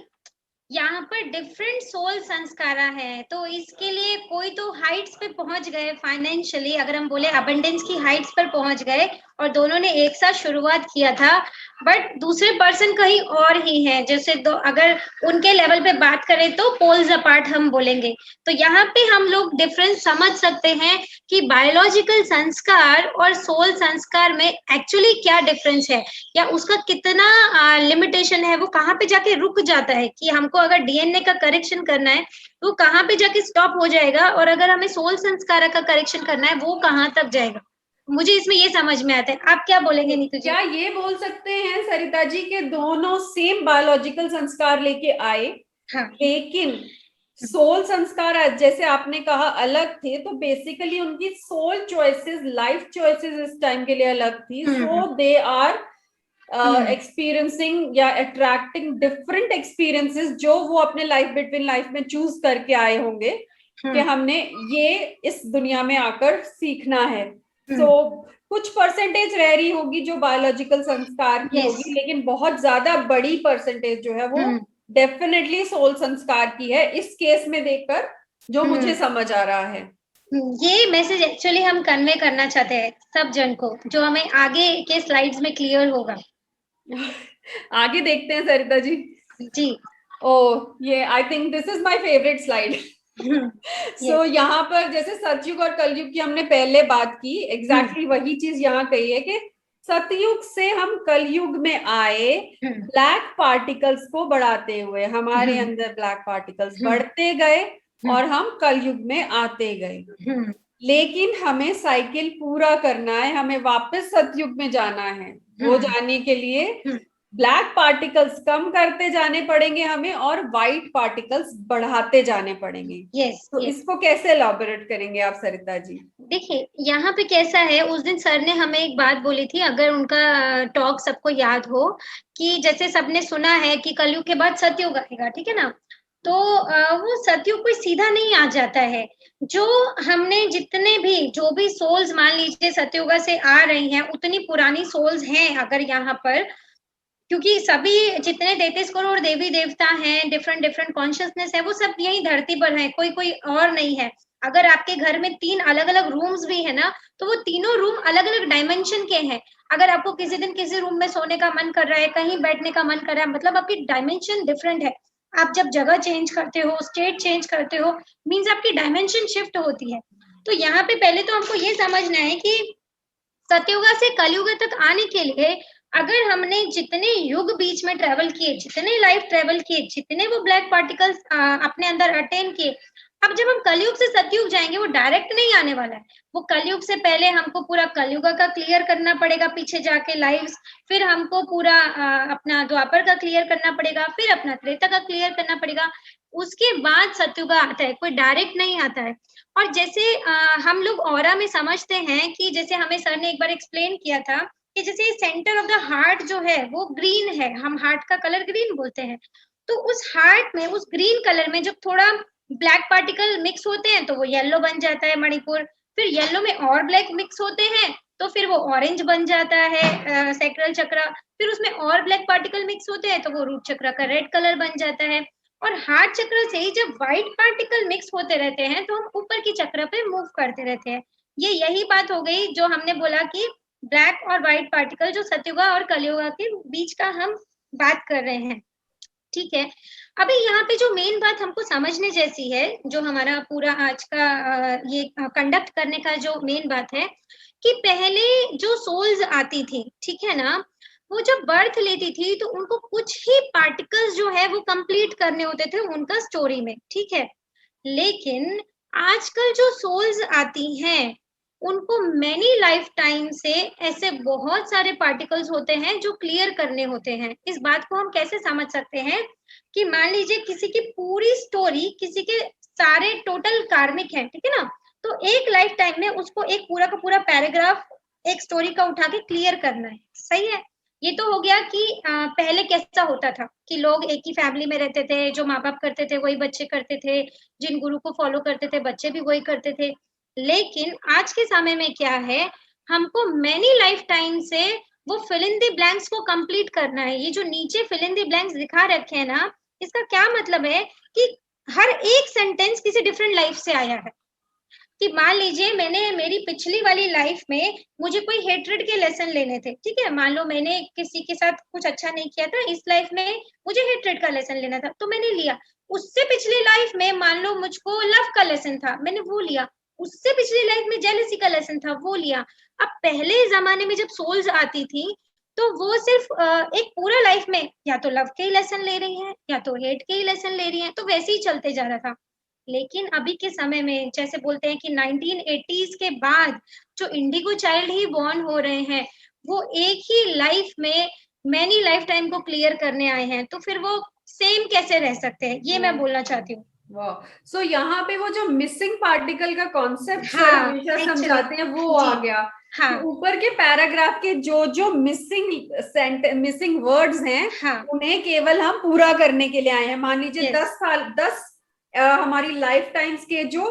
यहाँ पर डिफरेंट सोल संस्कारा है। तो इसके लिए कोई तो हाइट्स पे पहुंच गए फाइनेंशियली, अगर हम बोले अबंडेंस की हाइट्स पर पहुंच गए और दोनों ने एक साथ शुरुआत किया था, बट दूसरे पर्सन कहीं और ही है। जैसे दो अगर उनके लेवल पे बात करें तो पोल्स अपार्ट हम बोलेंगे, तो यहाँ पे हम लोग डिफरेंस समझ सकते हैं कि बायोलॉजिकल संस्कार और सोल संस्कार में एक्चुअली क्या डिफरेंस है, या उसका कितना लिमिटेशन है, वो कहाँ पे जाके रुक जाता है कि हमको अगर डीएनए का करेक्शन करना है तो कहाँ पे जाके स्टॉप हो जाएगा, और अगर हमें सोल संस्कार का करेक्शन करना है वो कहाँ तक जाएगा। मुझे इसमें ये समझ में आता है। आप क्या बोलेंगे नीतू जी? क्या ये बोल सकते हैं सरिता जी के दोनों सेम बायोलॉजिकल संस्कार लेके आए, लेकिन सोल संस्कार जैसे आपने कहा अलग थे, तो बेसिकली उनकी सोल चॉइसेस, लाइफ चॉइसेस इस टाइम के लिए अलग थी। सो दे आर एक्सपीरियंसिंग या अट्रैक्टिंग डिफरेंट एक्सपीरियंसेस जो वो अपने लाइफ में चूज करके आए होंगे कि हमने ये इस दुनिया में आकर सीखना है। तो कुछ परसेंटेज रह रही होगी जो बायोलॉजिकल संस्कार की होगी, लेकिन बहुत ज्यादा बड़ी परसेंटेज जो है वो डेफिनेटली सोल संस्कार की है, इस केस में देखकर जो मुझे समझ आ रहा है। ये मैसेज एक्चुअली हम कन्वे करना चाहते हैं सब जन को, जो हमें आगे के स्लाइड्स में क्लियर होगा। आगे देखते हैं सरिता जी। जी, ये I think this is my favourite slide. So यहाँ पर जैसे सतयुग और कलयुग की हमने पहले बात की, एग्जैक्टली वही चीज यहाँ कही है कि सतयुग से हम कलयुग में आए, ब्लैक पार्टिकल्स को बढ़ाते हुए हमारे अंदर ब्लैक पार्टिकल्स बढ़ते गए और हम कलयुग में आते गए। लेकिन हमें साइकिल पूरा करना है, हमें वापस सतयुग में जाना है। वो जाने के लिए ब्लैक पार्टिकल्स कम करते जाने पड़ेंगे हमें और व्हाइट पार्टिकल्स बढ़ाते जाने पड़ेंगे। तो इसको कैसे एलैबोरेट करेंगे आप सरिता जी? देखिए यहाँ पे कैसा है, उस दिन सर ने हमें एक बात बोली थी, अगर उनका टॉक सबको याद हो, कि जैसे सबने सुना है कि कलयुग के बाद सतयुग आएगा, ठीक है ना, तो वो सतयुग कोई सीधा नहीं आ जाता है। जो हमने जितने भी जो भी सोल्स मान लीजिए सतयुग से आ रही हैं, उतनी पुरानी सोल्स हैं अगर यहाँ पर, क्योंकि सभी जितने 33 करोड़ देवी देवता हैं, डिफरेंट कॉन्शियसनेस है, वो सब यही धरती पर है, कोई और नहीं है। अगर आपके घर में 3 अलग अलग रूम्स भी है ना, तो वो तीनों रूम अलग अलग डायमेंशन के हैं। अगर आपको किसी दिन किसी रूम में सोने का मन कर रहा है, कहीं बैठने का मन कर रहा है, मतलब आपकी डायमेंशन डिफरेंट है। आप जब जगह चेंज करते हो, स्टेट चेंज करते हो, मीन्स आपकी डायमेंशन शिफ्ट होती है। तो यहाँ पे पहले तो हमको ये समझना है कि सतयुग से कलयुग तक आने के लिए अगर हमने जितने युग बीच में ट्रेवल किए, जितने लाइफ ट्रेवल किए, जितने वो ब्लैक पार्टिकल्स अपने अंदर अटेन किए, अब जब हम कलयुग से सतयुग जाएंगे, वो डायरेक्ट नहीं आने वाला है, वो कलयुग से पहले हमको पूरा कलयुग का क्लियर करना पड़ेगा, पीछे जाके लाइव्स, फिर हमको पूरा अपना द्वापर का क्लियर करना पड़ेगा, फिर अपना त्रेता का क्लियर करना पड़ेगा, उसके बाद सतयुग आता है, कोई डायरेक्ट नहीं आता है। और जैसे हम लोग ऑरा में समझते हैं कि जैसे हमें सर ने एक बार एक्सप्लेन किया था कि जैसे सेंटर ऑफ द हार्ट जो है वो ग्रीन है, हम हार्ट का कलर ग्रीन बोलते हैं, तो उस हार्ट में, उस ग्रीन कलर में जब थोड़ा ब्लैक पार्टिकल मिक्स होते हैं तो वो येलो बन जाता है मणिपुर, फिर येलो में और ब्लैक मिक्स होते हैं तो फिर वो ऑरेंज बन जाता है सैक्रल चक्र, फिर उसमें और ब्लैक पार्टिकल मिक्स होते हैं तो वो रूट चक्र का रेड कलर बन जाता है। और हार्ट चक्र से ही जब व्हाइट पार्टिकल मिक्स होते रहते हैं तो हम ऊपर की चक्र पे मूव करते रहते हैं। ये यही बात हो गई जो हमने बोला कि ब्लैक और व्हाइट पार्टिकल जो सतयुगा और कलयुगा के बीच का हम बात कर रहे हैं। ठीक है, अभी यहाँ पे जो मेन बात हमको समझने जैसी है, जो हमारा पूरा आज का ये कंडक्ट करने का जो मेन बात है कि पहले जो सोल्स आती थी, ठीक है ना, वो जब बर्थ लेती थी तो उनको कुछ ही पार्टिकल्स जो है वो कंप्लीट करने होते थे उनका स्टोरी में, ठीक है। लेकिन आजकल जो सोल्स आती हैं उनको मैनी लाइफ टाइम से ऐसे बहुत सारे पार्टिकल्स होते हैं जो क्लियर करने होते हैं। इस बात को हम कैसे समझ सकते हैं कि मान लीजिए किसी की पूरी स्टोरी, किसी के सारे टोटल कार्मिक है, ठीक है ना, तो एक लाइफ टाइम में उसको एक पूरा का पूरा पैराग्राफ एक स्टोरी का उठा के क्लियर करना है, सही है। ये तो हो गया कि पहले कैसा होता था कि लोग एक ही फैमिली में रहते थे, जो माँ बाप करते थे वही बच्चे करते थे, जिन गुरु को फॉलो करते थे बच्चे भी वही करते थे। लेकिन आज के समय में क्या है, हमको मैनी लाइफ टाइम से वो फिल इन द ब्लैंक्स को कंप्लीट करना है। ये जो नीचे फिल इन द ब्लैंक्स दिखा रखे हैं ना, इसका क्या मतलब है कि हर एक सेंटेंस किसी डिफरेंट लाइफ से आया है। कि मान लीजिए मैंने मेरी पिछली वाली लाइफ में मुझे कोई हेट्रेड के लेसन लेने थे, ठीक है, मान लो मैंने किसी के साथ कुछ अच्छा नहीं किया था, इस लाइफ में मुझे हेट्रेड का लेसन लेना था तो मैंने लिया। उससे पिछली लाइफ में मान लो मुझको लव का लेसन था, मैंने वो लिया। उससे पिछली लाइफ में जेलसी का लेसन था, वो लिया। अब पहले जमाने में जब सोल्स आती थी तो वो सिर्फ एक पूरा लाइफ में या तो लव के ही लेसन ले रही है या तो हेट के ही लेसन ले रही है, तो वैसे ही चलते जा रहा था। लेकिन अभी के समय में जैसे बोलते हैं कि 1980s के बाद जो इंडिगो चाइल्ड ही बॉर्न हो रहे हैं, वो एक ही लाइफ में मैनी लाइफ टाइम को क्लियर करने आए हैं, तो फिर वो सेम कैसे रह सकते हैं, ये मैं बोलना चाहती हूँ। वाह, सो यहाँ पे वो जो मिसिंग पार्टिकल का कॉन्सेप्ट सर हाँ, हमेशा actually, समझाते हैं वो जी, आ गया। हाँ, तो ऊपर के पैराग्राफ के जो जो मिसिंग वर्ड्स हैं, हाँ, उन्हें केवल हम पूरा करने के लिए आए हैं। मान लीजिए yes, 10 हमारी लाइफ टाइम्स के जो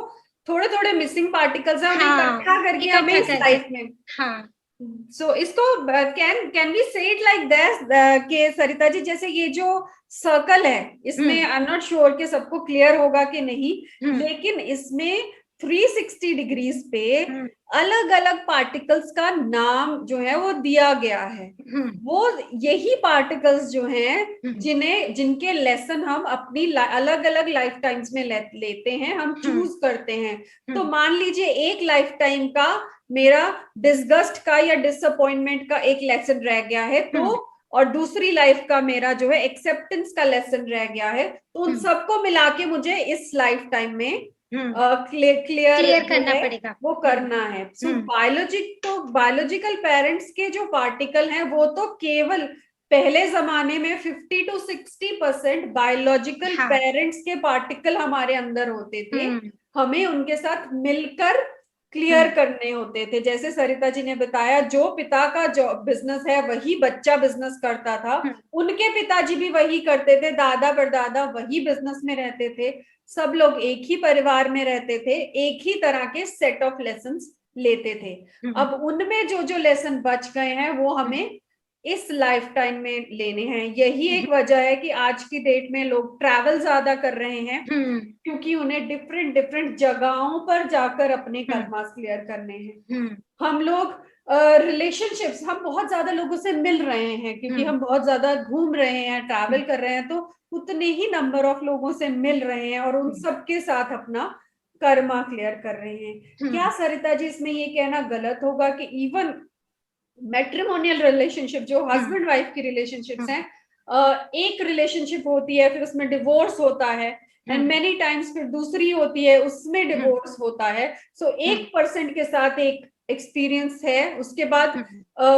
थोड़े थोड़े मिसिंग पार्टिकल्स हैं, उन्हें हाँ, इकट्ठा करके हमें इकट्ठा इस करके, लाइफ में, हाँ, सो इसको कैन वी से इट लाइक दिस के सरिता जी, जैसे ये जो सर्कल है इसमें आई एम नॉट श्योर कि सबको क्लियर होगा कि नहीं, लेकिन इसमें 360 डिग्रीज पे अलग अलग पार्टिकल्स का नाम जो है वो दिया गया है। वो यही पार्टिकल्स जो हैं जिनके लेसन हम अपनी अलग अलग लाइफ टाइम्स में लेते हैं, हम चूज करते हैं। तो मान लीजिए एक लाइफ टाइम का मेरा डिस्गस्ट का या डिसअपॉइंटमेंट का एक लेसन रह गया है, तो और दूसरी लाइफ का मेरा जो है एक्सेप्टेंस का लेसन रह गया है, तो उन सबको मिला के मुझे इस लाइफ टाइम में क्लियर करना पड़ेगा, वो करना है। सो बायोलॉजिकल पेरेंट्स के जो पार्टिकल हैं वो तो केवल पहले जमाने में 50 to 60% बायोलॉजिकल पेरेंट्स के पार्टिकल हमारे अंदर होते थे, हमें उनके साथ मिलकर क्लियर करने होते थे। जैसे सरिता जी ने बताया, जो पिता का जो बिजनेस है वही बच्चा बिजनेस करता था, उनके पिताजी भी वही करते थे, दादा परदादा वही बिजनेस में रहते थे, सब लोग एक ही परिवार में रहते थे, एक ही तरह के सेट ऑफ लेसन्स लेते थे। अब उनमें जो जो लेसन बच गए हैं वो हमें इस लाइफ टाइम में लेने हैं। यही एक वजह है कि आज की डेट में लोग ट्रैवल ज्यादा कर रहे हैं, क्योंकि उन्हें डिफरेंट डिफरेंट जगहों पर जाकर अपने कर्मास क्लियर करने हैं। हम लोग रिलेशनशिप्स, हम बहुत ज्यादा लोगों से मिल रहे हैं क्योंकि हम बहुत ज्यादा घूम रहे हैं, ट्रैवल कर रहे हैं, तो उतने ही नंबर ऑफ लोगों से मिल रहे हैं और उन सबके साथ अपना कर्मा क्लियर कर रहे हैं। क्या सरिता जी इसमें ये कहना गलत होगा कि इवन मैट्रिमोनियल रिलेशनशिप, जो हस्बैंड वाइफ की रिलेशनशिप्स हैं, एक रिलेशनशिप होती है फिर उसमें डिवोर्स होता है, एंड मेनी टाइम्स फिर दूसरी होती है, उसमें डिवोर्स होता है. सो 1% के साथ एक एक्सपीरियंस है, उसके बाद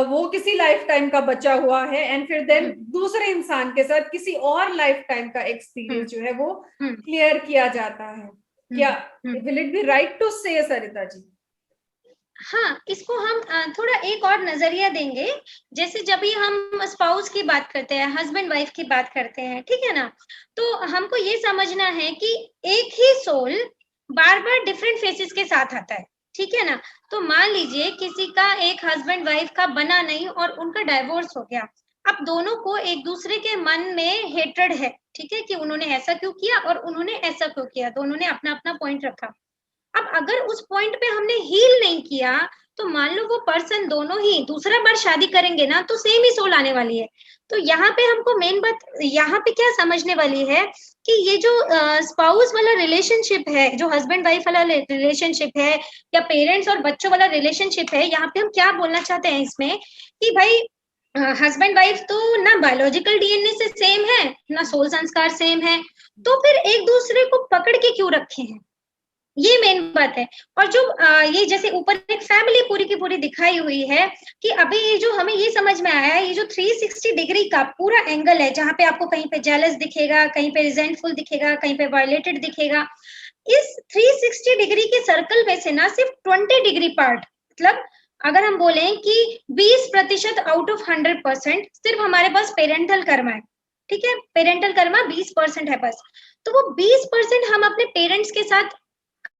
वो किसी लाइफ टाइम का बचा हुआ है, एंड फिर देन दूसरे इंसान के साथ किसी और लाइफ टाइम का एक्सपीरियंस जो है वो क्लियर किया जाता है. क्या will it be right to say, Sarita जी? हाँ, इसको हम थोड़ा एक और नजरिया देंगे. जैसे जब भी हम स्पाउस की बात करते हैं, हस्बैंड वाइफ की बात करते हैं, ठीक है ना, तो हमको ये समझना है कि एक ही सोल बार बार डिफरेंट फेसेस के साथ आता है, ठीक है ना. तो मान लीजिए किसी का एक हस्बैंड वाइफ का बना नहीं और उनका डाइवोर्स हो गया. अब दोनों को एक दूसरे के मन में हेट्रेड है, ठीक है, कि उन्होंने ऐसा क्यों किया और उन्होंने ऐसा क्यों किया. दोनों ने अपना अपना पॉइंट रखा. अब अगर उस पॉइंट पे हमने हील नहीं किया, तो मान लो वो पर्सन दोनों ही दूसरा बार शादी करेंगे ना, तो सेम ही सोल आने वाली है. तो यहाँ पे हमको मेन बात यहाँ पे क्या समझने वाली है कि ये जो स्पाउस वाला रिलेशनशिप है, जो हस्बैंड वाइफ वाला रिलेशनशिप है, या पेरेंट्स और बच्चों वाला रिलेशनशिप है, यहाँ पे हम क्या बोलना चाहते हैं इसमें कि भाई हस्बैंड वाइफ तो ना बायोलॉजिकल डीएनए से सेम है, ना सोल संस्कार सेम है, तो फिर एक दूसरे को पकड़ के क्यों रखे हैं, ये मेन बात है. और जो ये जैसे ऊपर एक फैमिली पूरी की पूरी दिखाई हुई है कि अभी ये जो हमें ये समझ में आया है, ये जो 360 डिग्री का पूरा एंगल है, जहां पे आपको कहीं पे जेलस दिखेगा, कहीं पे रिजेंटफुल दिखेगा, कहीं पे वायलेटेड दिखेगा, इस 360 डिग्री के सर्कल में से ना सिर्फ 20 डिग्री पार्ट, मतलब अगर हम बोले कि 20% आउट ऑफ 100% सिर्फ हमारे पास पेरेंटल कर्मा है, ठीक है, पेरेंटल कर्मा 20% है बस. तो वो 20% हम अपने पेरेंट्स के साथ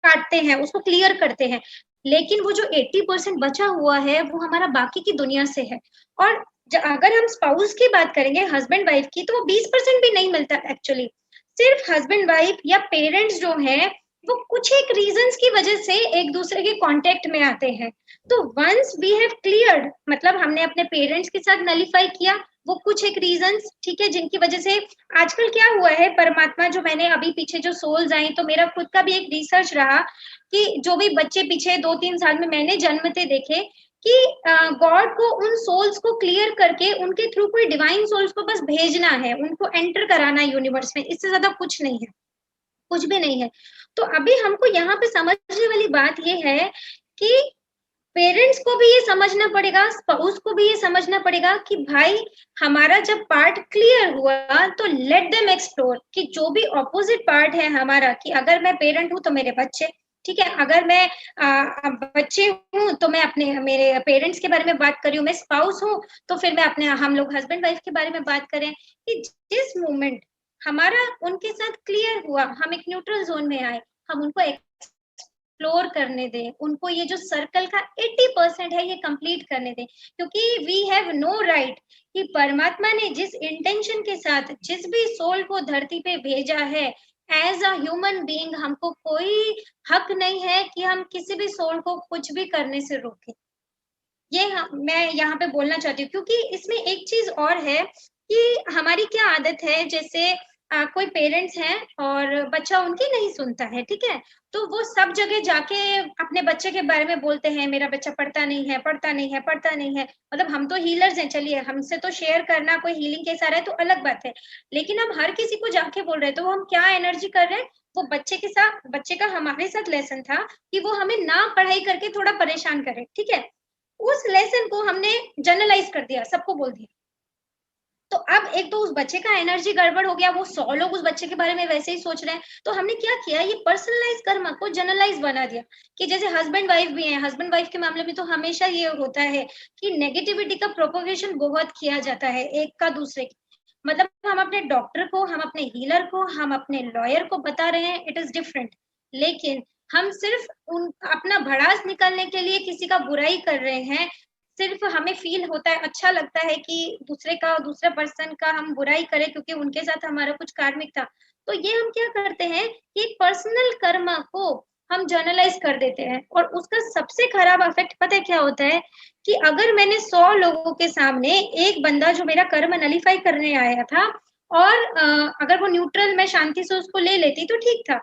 काटते हैं, उसको क्लियर करते हैं, लेकिन वो जो 80% बचा हुआ है वो हमारा बाकी की दुनिया से है. और अगर हम स्पाउस की बात करेंगे, हस्बैंड वाइफ की, तो वो 20% भी नहीं मिलता एक्चुअली. सिर्फ हस्बैंड वाइफ या पेरेंट्स जो हैं वो कुछ एक रीजंस की वजह से एक दूसरे के कांटेक्ट में आते हैं. तो वंस वी हैव क्लियर्ड, मतलब हमने अपने पेरेंट्स के साथ नलीफाई किया, वो कुछ एक रीजंस, ठीक है, जिनकी वजह से आजकल क्या हुआ है, परमात्मा जो मैंने अभी पीछे जो सोल्स आई, तो मेरा खुद का भी एक रिसर्च रहा कि जो भी बच्चे पीछे 2-3 साल में मैंने जन्मते देखे कि गॉड को उन सोल्स को क्लियर करके उनके थ्रू कोई डिवाइन सोल्स को बस भेजना है, उनको एंटर कराना है यूनिवर्स में, इससे ज्यादा कुछ नहीं है, कुछ भी नहीं है. तो अभी हमको यहाँ पे समझने वाली बात ये है कि पेरेंट्स को भी ये समझना पड़ेगा, स्पाउस को भी ये समझना पड़ेगा कि भाई हमारा जब पार्ट क्लियर हुआ तो लेट देम एक्सप्लोर कि जो भी ऑपोजिट पार्ट है हमारा, कि अगर मैं पेरेंट हूं तो मेरे बच्चे, ठीक है, अगर मैं बच्चे हूं तो मैं अपने मेरे पेरेंट्स के बारे में बात कर रही हूँ, मैं स्पाउस हूँ तो फिर मैं अपने हम लोग हस्बैंड वाइफ के बारे में बात करें कि जिस मोमेंट हमारा उनके साथ क्लियर हुआ, हम एक न्यूट्रल जोन में आए, हम उनको एक्सप्लोर करने दें, उनको ये जो सर्कल का 80% है ये कंप्लीट करने दें, क्योंकि वी हैव नो राइट कि परमात्मा ने जिस इंटेंशन के साथ जिस भी सोल को धरती पे भेजा है एज अ ह्यूमन बीइंग, हमको कोई हक नहीं है कि हम किसी भी सोल को कुछ भी करने से रोकें. ये मैं यहाँ पे बोलना चाहती हूँ, क्योंकि इसमें एक चीज और है कि हमारी क्या आदत है, जैसे कोई पेरेंट्स हैं और बच्चा उनकी नहीं सुनता है, ठीक है, तो वो सब जगह जाके अपने बच्चे के बारे में बोलते हैं, मेरा बच्चा पढ़ता नहीं है, पढ़ता नहीं है, पढ़ता नहीं है. मतलब हम तो हीलर्स हैं, चलिए हमसे तो शेयर करना, कोई हीलिंग केस आ रहा है तो अलग बात है, लेकिन हम हर किसी को जाके बोल रहे हैं, तो हम क्या एनर्जी कर रहे हैं, वो बच्चे के साथ, बच्चे का हमारे साथ लेसन था कि वो हमें ना पढ़ाई करके थोड़ा परेशान करे, ठीक है, उस लेसन को हमने जनरलाइज कर दिया, सबको बोल दिया. तो अब एक तो उस बच्चे का एनर्जी गड़बड़ हो गया, वो 100 लोग उस बच्चे के बारे में वैसे ही सोच रहे हैं, तो हमने क्या किया, ये पर्सनलाइज कर्म को जनरलाइज बना दिया कि जैसे हस्बैंड वाइफ भी हैं, हस्बैंड वाइफ के मामले में तो हमेशा ये होता है कि नेगेटिविटी का प्रोपोगेशन बहुत किया जाता है एक का दूसरे की. मतलब हम अपने डॉक्टर को, हम अपने हीलर को, हम अपने लॉयर को बता रहे हैं इट इज डिफरेंट, लेकिन हम सिर्फ उन अपना भड़ास निकालने के लिए किसी का बुराई कर रहे हैं. सिर्फ हमें फील होता है, अच्छा लगता है कि दूसरा पर्सन का हम बुराई करें क्योंकि उनके साथ हमारा कुछ कार्मिक था. तो ये हम क्या करते हैं कि पर्सनल कर्मा को हम जर्नलाइज कर देते हैं, और उसका सबसे खराब इफेक्ट पता है क्या होता है कि अगर मैंने 100 लोगों के सामने एक बंदा जो मेरा कर्म नलीफाई करने आया था, और अगर वो न्यूट्रल, मैं शांति से उसको ले लेती तो ठीक था,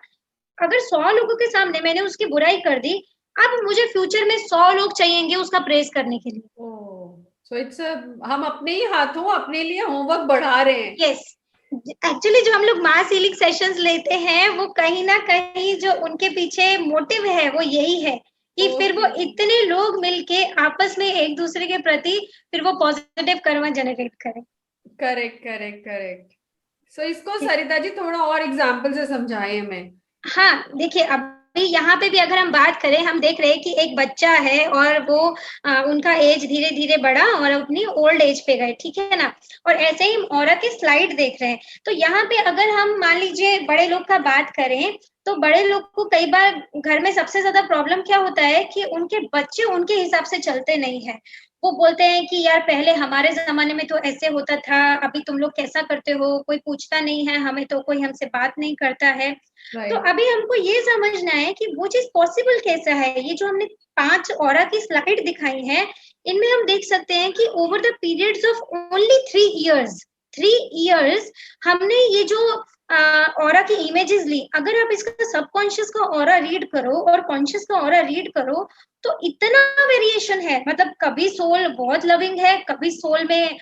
अगर 100 लोगों के सामने मैंने उसकी बुराई कर दी, अब मुझे फ्यूचर में 100 लोग चाहिएंगे उसका प्रेज करने के लिए. सो इट्स हम अपने ही हाथों अपने लिए होमवर्क बढ़ा रहे हैं. यस, एक्चुअली जो हम लोग मास हीलिंग सेशंस लेते हैं वो कहीं ना कहीं जो उनके पीछे मोटिव है वो यही है कि फिर वो ओके, इतने लोग मिलके आपस में एक दूसरे के प्रति फिर वो पॉजिटिव कर्मा जनरेट करें। Correct correct correct. सो इसको सरिता जी थोड़ा और एग्जाम्पल से समझाइए हमें। हाँ, देखिए अभी यहाँ पे भी अगर हम बात करें, हम देख रहे हैं कि एक बच्चा है और वो उनका एज धीरे धीरे बढ़ा और अपनी ओल्ड एज पे गए, ठीक है ना। और ऐसे ही हम औरा की स्लाइड देख रहे हैं, तो यहाँ पे अगर हम मान लीजिए बड़े लोग का बात करें, तो बड़े लोग को कई बार घर में सबसे ज्यादा प्रॉब्लम क्या होता है कि उनके बच्चे उनके हिसाब से चलते नहीं है। वो बोलते हैं कि यार पहले हमारे जमाने में तो ऐसे होता था, अभी तुम लोग कैसा करते हो, कोई पूछता नहीं है हमें, तो कोई हमसे बात नहीं करता है। तो राइट। अभी हमको ये समझना है कि वो चीज पॉसिबल कैसा है। ये जो हमने 5 ऑरा की स्लाइड दिखाई है, इनमें हम देख सकते हैं कि over the periods of only 3 years हमने ये जो ऑरा की इमेजेस ली, अगर आप इसका सबकॉन्शियस का ऑरा रीड करो और कॉन्शियस का ऑरा रीड करो, तो इतना वेरिएशन है। मतलब कभी सोल बहुत लविंग है, कभी सोल में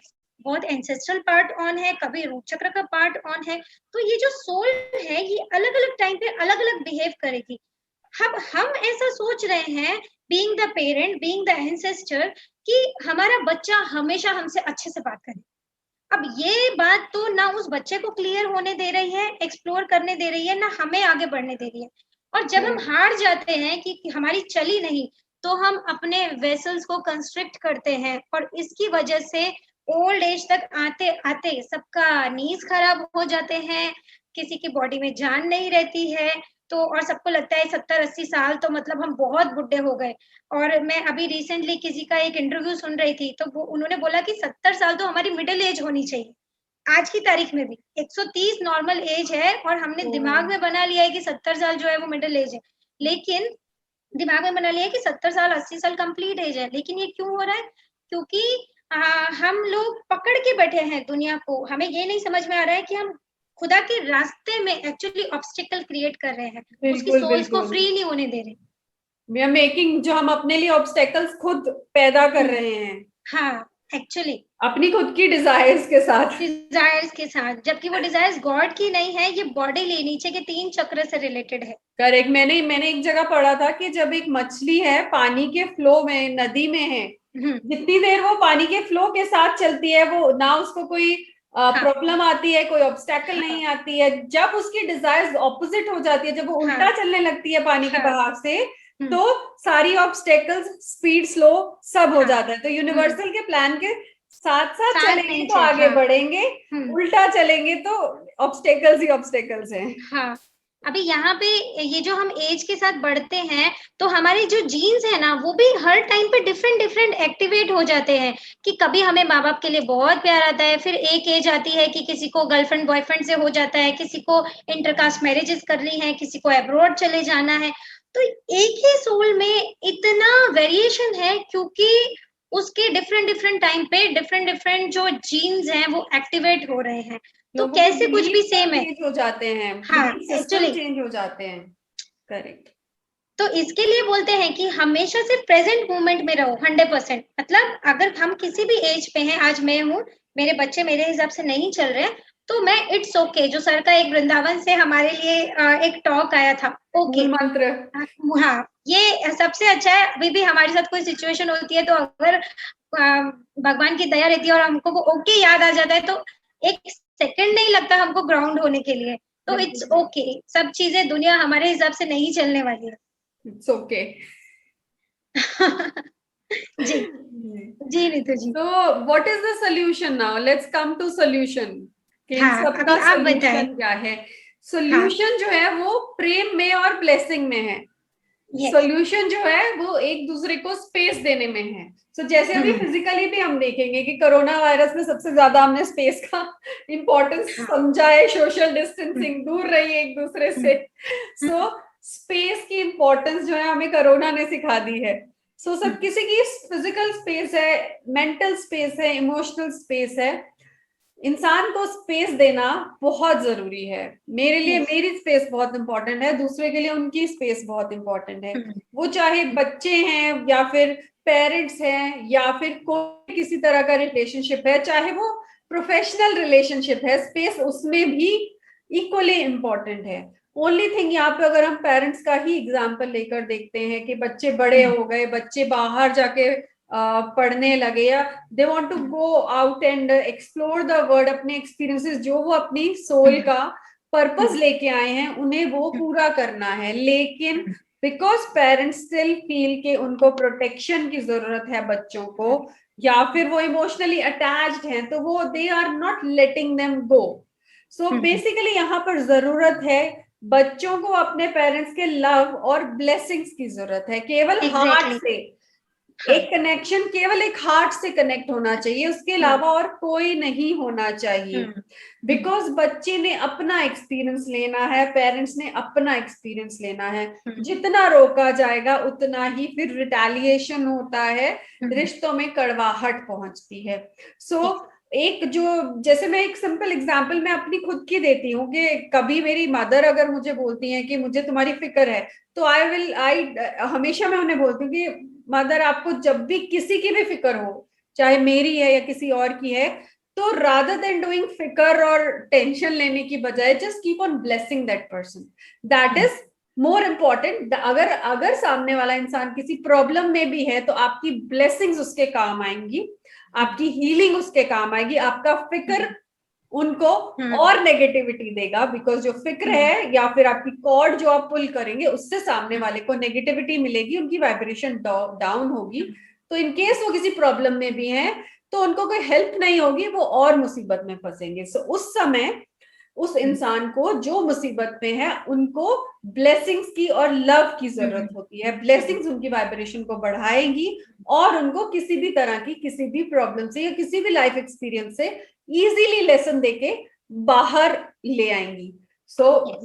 बहुत एंसेस्ट्रल पार्ट ऑन है, कभी रूट चक्र का पार्ट ऑन है। तो ये जो सोल है ये अलग अलग टाइम पे अलग अलग बिहेव करेगी। अब हम ऐसा सोच रहे हैं, being the parent, being the ancestor, कि हमारा बच्चा हमेशा हमसे अच्छे से बात करे। अब ये बात तो ना उस बच्चे को क्लियर होने दे रही है, एक्सप्लोर करने दे रही है, ना हमें आगे बढ़ने दे रही है। और जब हम करेक्ट। हार जाते हैं कि हमारी चली नहीं, तो हम अपने वेसल्स को कंस्ट्रिक्ट करते हैं और इसकी वजह से ओल्ड एज तक आते आते सबका नीज खराब हो जाते हैं, किसी की बॉडी में जान नहीं रहती है। तो और सबको लगता है 70-80 साल तो मतलब हम बहुत बुढ़े हो गए। और मैं अभी रिसेंटली किसी का एक इंटरव्यू सुन रही थी, तो वो उन्होंने बोला कि 70 साल तो हमारी मिडिल एज होनी चाहिए। आज की तारीख में भी 130 नॉर्मल एज है और हमने ओ, दिमाग में बना लिया है कि 70 साल जो है वो मिडिल एज है। लेकिन दिमाग में बना लिया है कि 70 साल 80 साल कंप्लीट एज है। लेकिन ये क्यों हो रहा है? क्योंकि हम लोग पकड़ के बैठे हैं दुनिया को। हमें ये नहीं समझ में आ रहा है कि हम खुदा के रास्ते में एक्चुअली ऑब्स्टिकल क्रिएट कर रहे हैं, उसकी बिल्कुल सोल्स को बिल्कुल। फ्री नहीं होने दे रहे। वी आर मेकिंग, जो हम अपने लिए ऑब्स्टेकल्स खुद पैदा कर रहे हैं हाँ, एक्चुअली अपनी खुद की डिजायर्स के साथ। डिजायर्स के साथ, जबकि वो डिजायर्स गॉड की नहीं है, ये बॉडी ले नीचे के 3 चक्र से रिलेटेड है। करेक्ट। मैंने एक जगह पढ़ा था कि जब एक मछली है पानी के फ्लो में, नदी में है, हम्म, जितनी देर वो पानी के फ्लो के साथ चलती है, वो ना उसको कोई हाँ, प्रॉब्लम आती है, कोई ऑब्स्टेकल हाँ, नहीं आती है। जब उसकी डिजायर्स ऑपोजिट हो जाती है, जब वो हाँ, उल्टा चलने लगती है पानी के हाँ, बहाव से, हम्म, तो सारी ऑब्स्टेकल्स, स्पीड, स्लो, सब हो हाँ, जाता है। तो हम्म, यूनिवर्सल के प्लान के साथ साथ साथ चलेंगे नहीं तो चल, आगे हाँ, बढ़ेंगे, हम्म, उल्टा चलेंगे तो ऑब्स्टेकल्स ही ऑब्स्टेकल्स हैं। हाँ। अभी यहाँ पे ये जो हम एज के साथ बढ़ते हैं, तो हमारे जो जीन्स है ना वो भी हर टाइम पे डिफरेंट डिफरेंट एक्टिवेट हो जाते हैं। कि कभी हमें माँ बाप के लिए बहुत प्यार आता है, फिर एक एज आती है कि किसी को गर्लफ्रेंड बॉयफ्रेंड से हो जाता है, किसी को इंटरकास्ट मैरिजेस करनी है, किसी को अब्रॉड चले जाना है। तो एक ही सोल में इतना वेरिएशन है, क्योंकि उसके डिफरेंट डिफरेंट टाइम पे डिफरेंट डिफरेंट जो जीन्स हैं वो एक्टिवेट हो रहे हैं। तो लोगों के कैसे कुछ भी बिलीफ सेम है। चेंज हो जाते हैं, हाँ, बिलीफ सिस्टम एक्चुअली चेंज हो जाते हैं। करेक्ट। तो इसके लिए बोलते हैं कि हमेशा से प्रेजेंट मोमेंट में रहो 100%। मतलब अगर हम किसी भी एज पे हैं, आज मैं हूँ, मेरे बच्चे मेरे हिसाब से नहीं चल रहे, तो मैं इट्स ओके। जो सर का एक वृंदावन से हमारे लिए एक टॉक आया था, ओके। मूल मंत्र। हाँ, ये सबसे अच्छा है। अभी भी हमारे साथ कोई सिचुएशन होती है, तो अगर भगवान की दया रहती है और हमको वो ओके याद आ जाता है, तो एक सेकंड नहीं लगता हमको ग्राउंड होने के लिए। तो इट्स बिल्कुल। ओके, सब चीजें दुनिया हमारे हिसाब से नहीं चलने वाली है। It's okay. जी, जी नीतू जी। तो what is the solution now? Let's come to solution, कि इन हाँ, सब अभी का आप बताएं। सोल्यूशन क्या है? हाँ, सोल्यूशन जो है वो प्रेम में और ब्लेसिंग में है। यस, सोल्यूशन जो है वो एक दूसरे को स्पेस देने में है। सो जैसे अभी हम्म, फिजिकली भी हम देखेंगे कि कोरोना वायरस में सबसे ज्यादा हमने स्पेस का इंपॉर्टेंस हाँ, समझा है, सोशल हम्म, डिस्टेंसिंग, दूर रहिए एक दूसरे हम्म, से। सो स्पेस की इंपॉर्टेंस जो है हमें कोरोना ने सिखा दी है। सो सब, हम्म, किसी की फिजिकल स्पेस है, मेंटल स्पेस है, इमोशनल स्पेस है, इंसान को स्पेस देना बहुत जरूरी है। मेरे लिए यस, मेरी स्पेस बहुत इंपॉर्टेंट है, दूसरे के लिए उनकी स्पेस बहुत इंपॉर्टेंट है। हम्म, वो चाहे बच्चे हैं या फिर पेरेंट्स हैं या फिर कोई किसी तरह का रिलेशनशिप है, चाहे वो प्रोफेशनल रिलेशनशिप है, स्पेस उसमें भी इक्वली इम्पोर्टेंट है। ओनली थिंग यहाँ पे अगर हम पेरेंट्स का ही एग्जाम्पल लेकर देखते हैं कि बच्चे बड़े हो गए, बच्चे बाहर जाके पढ़ने लगे, या they want to go out and explore the world, अपने एक्सपीरियंसेस जो वो अपनी सोल का पर्पस लेके आए हैं उन्हें वो पूरा करना है, लेकिन बिकॉज पेरेंट्स स्टिल फील कि उनको प्रोटेक्शन की जरूरत है बच्चों को, या फिर वो इमोशनली अटैच्ड हैं, तो वो they are not letting them go. So basically यहाँ पर जरूरत है बच्चों को अपने पेरेंट्स के लव और ब्लेसिंग्स की जरूरत है, केवल हार्ट से एक कनेक्शन, केवल एक हार्ट से कनेक्ट होना चाहिए, उसके अलावा और कोई नहीं होना चाहिए। बिकॉज बच्चे ने अपना एक्सपीरियंस लेना है, पेरेंट्स ने अपना एक्सपीरियंस लेना है, जितना रोका जाएगा उतना ही फिर रिटेलिएशन होता है, रिश्तों में कड़वाहट पहुंचती है। सो एक जो, जैसे मैं एक सिंपल एग्जांपल मैं अपनी खुद की देती हूँ कि कभी मेरी मदर अगर मुझे बोलती हैं कि मुझे तुम्हारी फिक्र है, तो आई हमेशा मैं उन्हें बोलती हूँ कि मदर आपको जब भी किसी की भी फिक्र हो, चाहे मेरी है या किसी और की है, तो रादर देन डूइंग फिक्र और टेंशन लेने की बजाय just keep on blessing that person, that is more important. अगर सामने वाला इंसान किसी प्रॉब्लम में भी है तो आपकी ब्लेसिंग्स उसके काम आएंगी, आपकी हीलिंग उसके काम आएगी, आपका फिक्र उनको और नेगेटिविटी देगा, बिकॉज जो फिक्र है या फिर आपकी कॉर्ड जो आप पुल करेंगे उससे सामने वाले को नेगेटिविटी मिलेगी, उनकी वाइब्रेशन डाउन होगी, तो इनकेस वो किसी प्रॉब्लम में भी हैं तो उनको कोई हेल्प नहीं होगी, वो और मुसीबत में फंसेंगे। सो उस समय उस इंसान को जो मुसीबत में है उनको ब्लेसिंग्स की और लव की जरूरत होती है। ब्लेसिंग्स उनकी वाइब्रेशन को बढ़ाएगी और उनको किसी भी तरह की किसी भी प्रॉब्लम से या किसी भी लाइफ एक्सपीरियंस से इजीली लेसन देके बाहर ले आएंगी।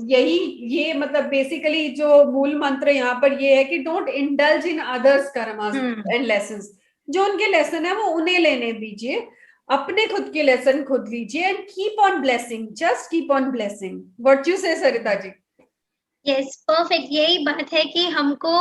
यही ये मतलब बेसिकली जो मूल मंत्र यहाँ पर ये है कि don't indulge in others karmas and lessons, जो उनके लेसन है वो उन्हें लेने दीजिए, अपने खुद के लेसन खुद लीजिए, and keep on blessing, just keep on blessing. What you से सरिता जी? यस, परफेक्ट, यही बात है कि हमको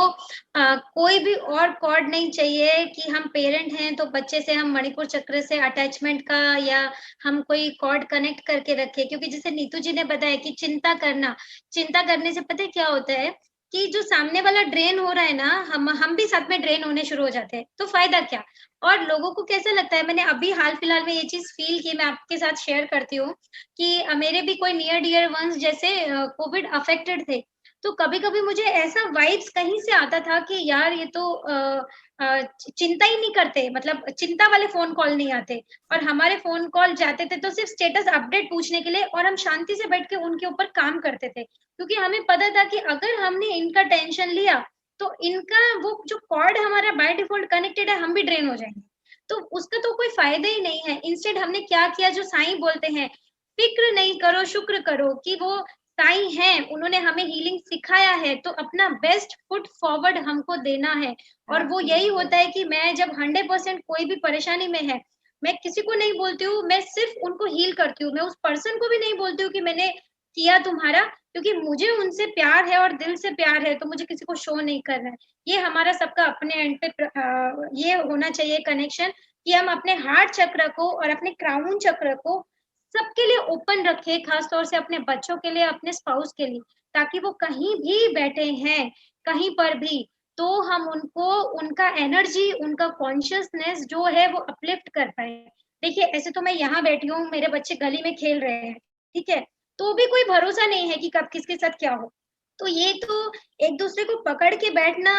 कोई भी और कॉर्ड नहीं चाहिए कि हम पेरेंट हैं तो बच्चे से हम मणिपुर चक्र से अटैचमेंट का या हम कोई कॉर्ड कनेक्ट करके रखें, क्योंकि जैसे नीतू जी ने बताया कि चिंता करने से पता है क्या होता है कि जो सामने वाला ड्रेन हो रहा है ना, हम भी साथ में ड्रेन होने शुरू हो जाते हैं, तो फायदा क्या। और लोगों को कैसा लगता है, मैंने अभी हाल फिलहाल में ये चीज फील की, मैं आपके साथ शेयर करती हूँ कि मेरे भी कोई नियर डियर वंस जैसे कोविड अफेक्टेड थे, तो कभी-कभी मुझे ऐसा वाइब्स कहीं से आता था कि यार ये तो चिंता ही नहीं करते, मतलब चिंता वाले फ़ोन कॉल नहीं आते, और हमारे फ़ोन कॉल जाते थे तो सिर्फ़ स्टेटस अपडेट पूछने के लिए, और हम शांति से बैठ के उनके ऊपर काम करते थे। क्योंकि हमें पता था कि अगर हमने इनका टेंशन लिया, तो इनका वो जो कॉर्ड हमारा बाय डिफ़ॉल्ट कनेक्टेड है, हम भी ड्रेन हो जाएँगे। तो उसका तो कोई फ़ायदा ही नहीं है। इंस्टेड हमने क्या किया, जो साईं बोलते हैं, फ़िक्र नहीं करो, शुक्र करो, कि वो साईं हैं, उन्होंने हमें हीलिंग सिखाया है, तो अपना बेस्ट फुट फॉरवर्ड हमको देना है। और वो यही होता है कि मैं जब 100% कोई भी परेशानी में है, मैं किसी को नहीं बोलती हूँ, मैं सिर्फ़ उनको हील करती हूँ। मैं उस पर्सन को भी नहीं बोलती हूँ कि मैंने किया तुम्हारा, क्योंकि मुझे उनसे प्यार है और दिल से प्यार है, तो मुझे किसी को शो नहीं करना है। ये हमारा सबका अपने एंड पे ये होना चाहिए कनेक्शन, कि हम अपने हार्ट चक्र को और अपने क्राउन चक्र को सबके लिए ओपन रखें, खास तौर से अपने बच्चों के लिए, अपने स्पाउस के लिए, ताकि वो कहीं भी बैठे हैं, कहीं पर भी, तो हम उनको उनका एनर्जी, उनका कॉन्शियसनेस जो है वो अपलिफ्ट कर पाएँ। देखिए, ऐसे तो मैं यहाँ बैठी हूँ, मेरे बच्चे गली में खेल रहे हैं, ठीक है? तो भी कोई भरोसा नहीं है कि कब किसके साथ क्या हो। तो ये तो एक-दूसरे को पकड़ के बैठना,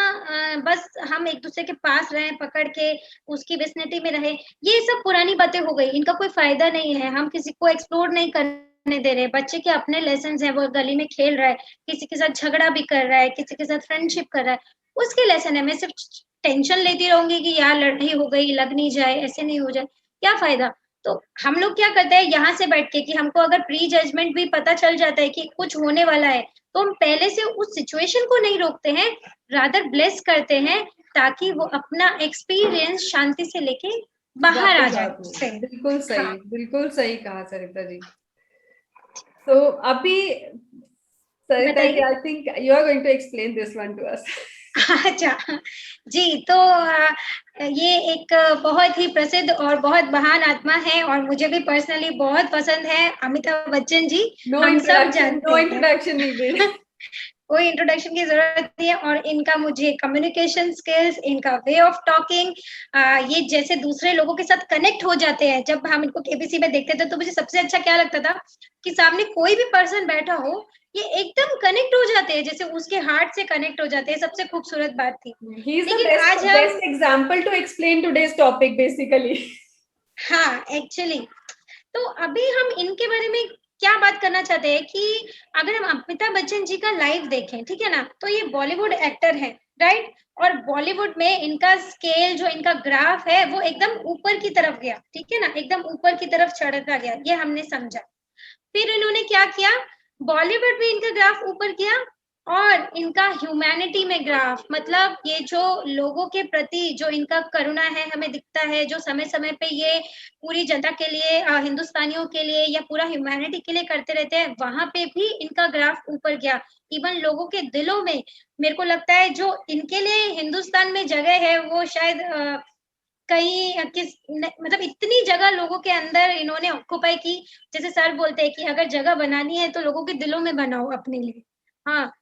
बस हम एक-दूसरे के पास रहें, पकड़ के उसकी विसिनिटी में रहें, ये सब पुरानी बातें हो गई, इनका कोई फ़ायदा नहीं है। हम किसी को एक्सप्लोर नहीं करने दे रहे। बच्चे के अपने लेसन्स हैं, वो गली में खेल रहा है, किसी के साथ झगड़ा भी कर रहा है, किसी के साथ फ्रेंडशिप कर रहा है, उसके लेसन है। मैं सिर्फ़ टेंशन लेती रहूँगी कि यार लड़ाई हो गई, लग नहीं जाए, ऐसे नहीं हो जाए, क्या फ़ायदा? तो हम लोग क्या करते हैं यहाँ से बैठ के, कि हमको अगर प्री जजमेंट भी पता चल जाता है कि कुछ होने वाला है, तो हम पहले से उस सिचुएशन को नहीं रोकते हैं, रादर ब्लेस करते हैं, ताकि वो अपना एक्सपीरियंस शांति से लेके बाहर आ जाए उससे। बिल्कुल सही, हाँ। बिल्कुल सही कहा सरिता जी। तो अभी सरिता जी, बताइए। I think you are going to explain this one to us. अच्छा जी, तो ये एक बहुत ही प्रसिद्ध और बहुत महान आत्मा है और मुझे भी पर्सनली बहुत पसंद है अमिताभ बच्चन जी। हम सब जानते नो हैं। Introduction needed. कोई इंट्रोडक्शन की जरूरत नहीं है और इनका मुझे कम्युनिकेशन स्किल्स, इनका वे ऑफ टॉकिंग, ये जैसे दूसरे लोगों के साथ कनेक्ट हो जाते हैं। जब हम इनको केबीसी में देखते थे तो मुझे सबसे अच्छा क्या लगता था कि सामने कोई भी पर्सन बैठा हो, ये एकदम कनेक्ट हो जाते हैं, जैसे उसके हार्ट से कनेक्ट हो जाते हैं। सबसे खूबसूरत बात थी। ही इज द लेकिन आज हम best example to explain today's topic basically. हाँ एक्चुअली, तो अभी हम इनके बारे में क्या बात करना चाहते हैं कि अगर हम अमिताभ बच्चन जी का लाइव देखें, ठीक है ना, तो ये बॉलीवुड एक्टर हैं, राइट? और बॉलीवुड में इनका स्केल, जो इनका ग्राफ है, वो एकदम ऊपर की तरफ गया, ठीक है ना, एकदम ऊपर की तरफ चढ़ता गया, ये हमने समझा। फिर इन्होंने क्या किया, बॉलीवुड में इनका ग्राफ ऊपर किया और इनका ह्यूमैनिटी में ग्राफ, मतलब ये जो लोगों के प्रति जो इनका करुणा है हमें दिखता है, जो समय समय पे ये पूरी जनता के लिए, हिंदुस्तानियों के लिए या पूरा ह्यूमैनिटी के लिए करते रहते हैं, वहां पे भी इनका ग्राफ ऊपर गया। इवन लोगों के दिलों में, मेरे को लगता है जो इनके लिए हिंदुस्तान में जगह है वो शायद कहीं मतलब इतनी जगह लोगों के अंदर इन्होंने ऑक्युपाई की। जैसे सर बोलते हैं कि अगर जगह बनानी है तो लोगों के दिलों में बनाओ अपने लिए। हाँ,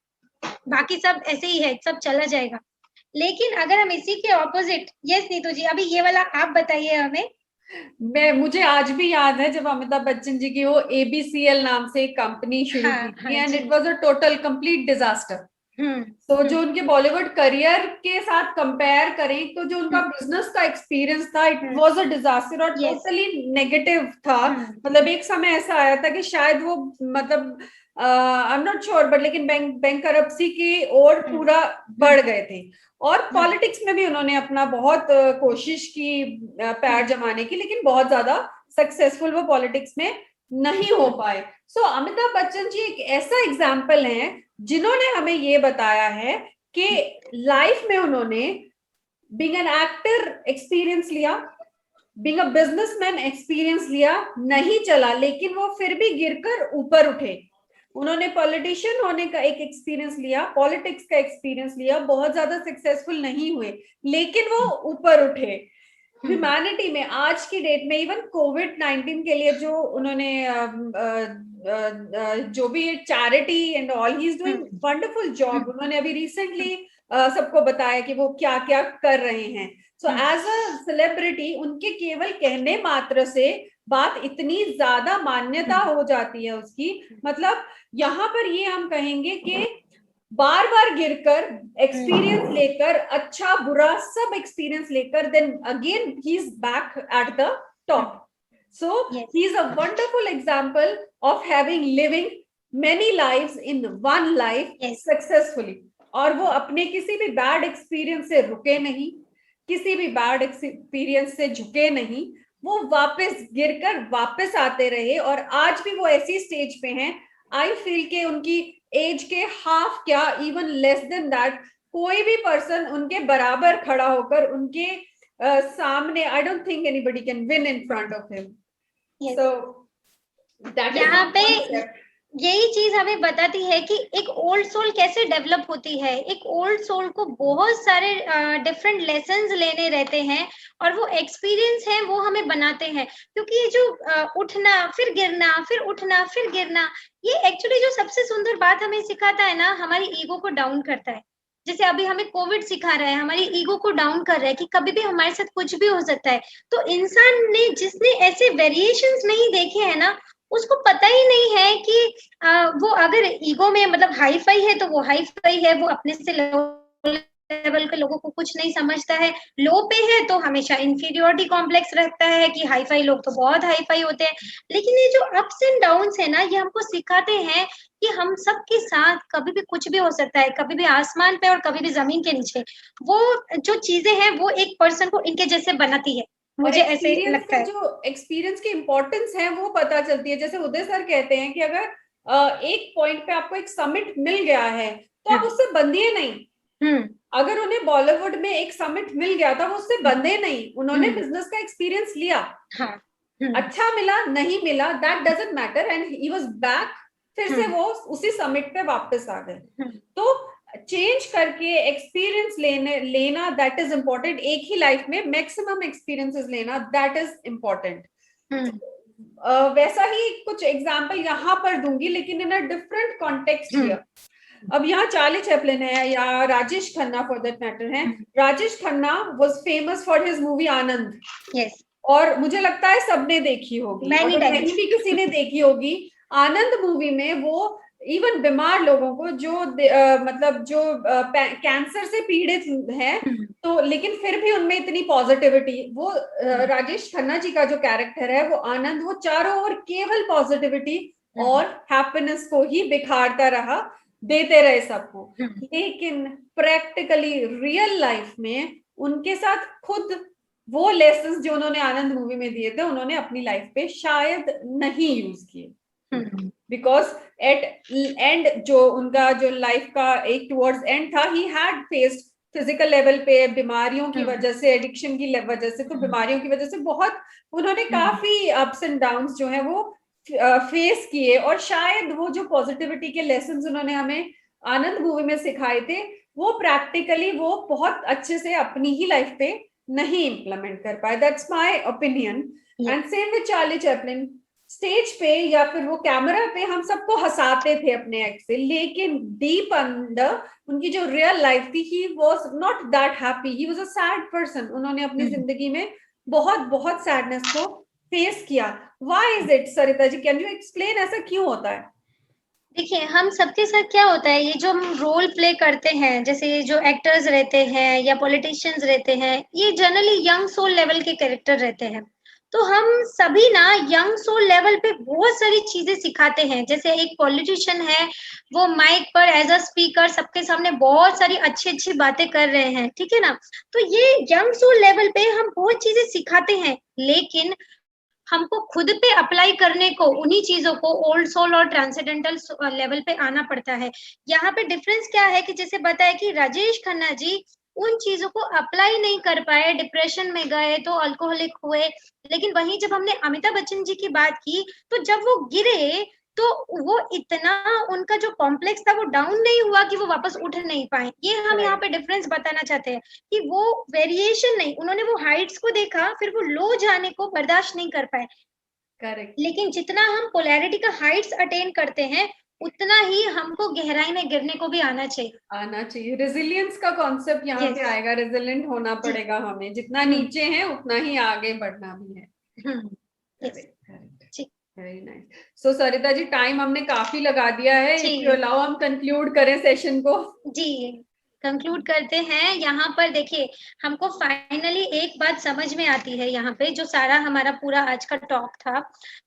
बाकी सब ऐसे ही है, सब चला जाएगा। लेकिन अगर हम इसी के ऑपोजिट, यस नीतू जी, अभी ये वाला आप बताइए हमें। मुझे आज भी याद है जब अमिताभ बच्चन जी की वो ABCL नाम से एक कंपनी शुरू हाँ की थी हाँ एंड जी। It was a total complete disaster. तो जो उनके बॉलीवुड करियर के साथ कंपेयर करें तो जो उनका बिजनेस का एक्सपीरियंस था, इट वाज अ डिजास्टर और यस। टोटली नेगेटिव था। मतलब एक समय ऐसा आया था कि शायद वो, मतलब I am not sure but लेकिन बैंक करप्सी की ओर पूरा बढ़ गए थे। और पॉलिटिक्स में भी उन्होंने अपना बहुत कोशिश की पैर जमाने की, लेकिन बहुत ज्यादा सक्सेसफुल वो पॉलिटिक्स में नहीं हो पाए। सो अमिताभ बच्चन जी एक ऐसा एग्जाम्पल है जिन्होंने हमें ये बताया है कि लाइफ में उन्होंने बीइंग एन एक्टर एक्सपीरियंस लिया, बीइंग अ बिजनेसमैन एक्सपीरियंस लिया, नहीं चला, लेकिन वो फिर भी गिरकर ऊपर उठे। उन्होंने पॉलिटिशियन होने का एक एक्सपीरियंस लिया, पॉलिटिक्स का एक्सपीरियंस लिया, बहुत ज्यादा सक्सेसफुल नहीं हुए, लेकिन वो ऊपर उठे। ह्यूमैनिटी में आज की डेट में इवन कोविड-19 के लिए जो उन्होंने जो भी charity and all, he is doing wonderful job. उन्होंने अभी रिसेंटली सबको बताया कि वो क्या क्या कर रहे हैं। सो एज अ सेलिब्रिटी उनके केवल कहने मात्र से बात इतनी ज्यादा मान्यता हो जाती है उसकी। मतलब यहाँ पर ये हम कहेंगे कि बार बार गिरकर, एक्सपीरियंस लेकर, अच्छा बुरा सब एक्सपीरियंस लेकर, then again he is back at the top. So he is a wonderful example of having living many lives in one life successfully. और वो अपने किसी भी बैड एक्सपीरियंस से रुके नहीं, किसी भी बैड एक्सपीरियंस से झुके नहीं, वो वापस गिरकर वापस आते रहे और आज भी वो ऐसी स्टेज पे हैं। आई फील के उनकी एज के हाफ क्या, इवन लेस देन दैट, कोई भी पर्सन उनके बराबर खड़ा होकर उनके सामने, I don't think anybody can win in front of him. So that is यहाँ the पे concept. यही चीज हमें बताती है कि एक ओल्ड सोल कैसे डेवलप होती है। एक ओल्ड सोल को बहुत सारे डिफरेंट लेसन्स लेने रहते हैं और वो एक्सपीरियंस है वो हमें बनाते हैं। क्योंकि ये जो उठना फिर गिरना, फिर उठना फिर गिरना, ये एक्चुअली जो सबसे सुंदर बात हमें सिखाता है ना, हमारी ईगो को डाउन करता है। जैसे अभी हमें कोविड सिखा रहा है, हमारी ईगो को डाउन कर रहा है कि कभी भी हमारे साथ कुछ भी हो सकता है। तो इंसान ने, जिसने ऐसे वेरिएशंस नहीं देखे हैं ना, उसको पता ही नहीं है कि वो अगर ईगो में मतलब हाई फाई है तो वो हाई फाई है, वो अपने से लो लेवल के लोगों को कुछ नहीं समझता है। लो पे है तो हमेशा इंफीरियोरिटी कॉम्प्लेक्स रहता है कि हाई फाई लोग तो बहुत हाई फाई होते हैं। लेकिन ये जो अप्स एंड डाउन्स है ना, ये हमको सिखाते हैं कि हम सबके साथ कभी भी कुछ भी हो सकता है, कभी भी आसमान पे और कभी भी जमीन के नीचे। वो जो चीजें हैं वो एक पर्सन को इनके जैसे बनाती है, मुझे ऐसे लगता है। जो एक्सपीरियंस की इम्पोर्टेंस है वो पता चलती है। जैसे उदय सर कहते हैं कि अगर एक पॉइंट पे आपको एक समिट मिल गया है तो आप उससे बंधिए नहीं। अगर उन्हें बॉलीवुड में एक समिट मिल गया था, वो उससे बंधे नहीं, उन्होंने बिजनेस का एक्सपीरियंस लिया। अच्छा मिला नहीं मिला that doesn't matter, and he was back. फिर से वो उसी समिट पे वापस आ गए। तो चेंज करके एक्सपीरियंस लेना दैट इज इम्पोर्टेंट। एक ही लाइफ में मैक्सिमम एक्सपीरियंसेस लेना दैट इज इम्पोर्टेंट। वैसा ही कुछ एग्जाम्पल यहाँ पर दूंगी, लेकिन in a different context here. अब यहाँ चार्ली चैपलिन है या Rajesh Khanna for that matter है। Rajesh Khanna was famous for his movie Anand. yes. और मुझे लगता है सबने देखी होगी, अगर नहीं भी किसी ने देखी होगी, आनंद मूवी में वो इवन बीमार लोगों को जो मतलब जो कैंसर से पीड़ित है, तो लेकिन फिर भी उनमें इतनी पॉजिटिविटी, वो राजेश खन्ना जी का जो कैरेक्टर है वो आनंद, वो चारों ओर केवल पॉजिटिविटी और हैप्पीनेस को ही बिखारता रहा, देते रहे सबको। लेकिन प्रैक्टिकली रियल लाइफ में उनके साथ खुद वो लेसन्स जो उन्होंने आनंद मूवी में दिए थे, उन्होंने अपनी लाइफ पे शायद नहीं यूज किए, बिकॉज एट एंड जो उनका जो लाइफ का एक टुवर्ड्स एंड था, he had faced physical level पे बीमारियों की वजह से, एडिक्शन की वजह से, तो बीमारियों की वजह से बहुत उन्होंने काफी अप्स एंड डाउन्स जो है वो फेस किए। और शायद वो जो पॉजिटिविटी के लेसन्स उन्होंने हमें आनंद मूवी में सिखाए थे, वो प्रैक्टिकली वो बहुत अच्छे से अपनी ही लाइफ पे नहीं इम्प्लीमेंट कर पाए। That's my opinion. And same with Charlie Chaplin, stage पे या फिर वो कैमरा पे हम सबको हंसाते थे अपने एक्ट से, लेकिन डीप अंदर उनकी जो रियल लाइफ थी, he was not that happy, he was a sad person. उन्होंने अपनी जिंदगी में बहुत बहुत सैडनेस को फेस किया। Why is it Sarita ji, can you explain ऐसा क्यों होता है? देखिए, हम सबके साथ क्या होता है, ये जो हम रोल प्ले करते हैं, जैसे ये जो एक्टर्स रहते हैं या पॉलिटिशियंस रहते हैं, ये जनरली यंग सोल लेवल के कैरेक्टर रहते हैं। तो हम सभी ना यंग सोल लेवल पे बहुत सारी चीजें सिखाते हैं। जैसे एक पॉलिटिशियन है, वो माइक पर एज अ स्पीकर सबके सामने बहुत सारी अच्छी अच्छी बातें कर रहे हैं, ठीक है ना। तो ये यंग सोल लेवल पे हम बहुत चीजें सिखाते हैं, लेकिन हमको खुद पे अप्लाई करने को उन्हीं चीजों को ओल्ड सोल और ट्रांसेंडेंटल लेवल पे आना पड़ता है। यहाँ पे डिफरेंस क्या है कि जैसे बताया कि राजेश खन्ना जी उन चीजों को अप्लाई नहीं कर पाए, डिप्रेशन में गए तो अल्कोहलिक हुए। लेकिन वहीं जब हमने अमिताभ बच्चन जी की बात की, तो जब वो गिरे तो वो इतना, उनका जो कॉम्प्लेक्स था वो डाउन नहीं हुआ कि वो वापस उठ नहीं पाए। ये हम यहाँ पे डिफरेंस बताना चाहते हैं कि वो वेरिएशन नहीं, उन्होंने वो हाइट्स को देखा, फिर वो लो जाने को बर्दाश्त नहीं कर पाए। करेक्ट। लेकिन जितना हम पोलैरिटी का हाइट्स अटेन करते हैं, उतना ही हमको गहराई में गिरने को भी आना चाहिए। रेजिलियंस का कॉन्सेप्ट यहाँ yes. पे आएगा, रेजिलियंट होना पड़ेगा हमें, जितना नीचे है उतना ही आगे बढ़ना भी है। yes. Very nice. So Sarita ji, time हमने काफी लगा दिया है, इफ यू अलाउ हम कंक्लूड करें सेशन को। जी, कंक्लूड करते हैं। यहाँ पर देखिए, हमको फाइनली एक बात समझ में आती है यहाँ पे, जो सारा हमारा पूरा आज का टॉक था,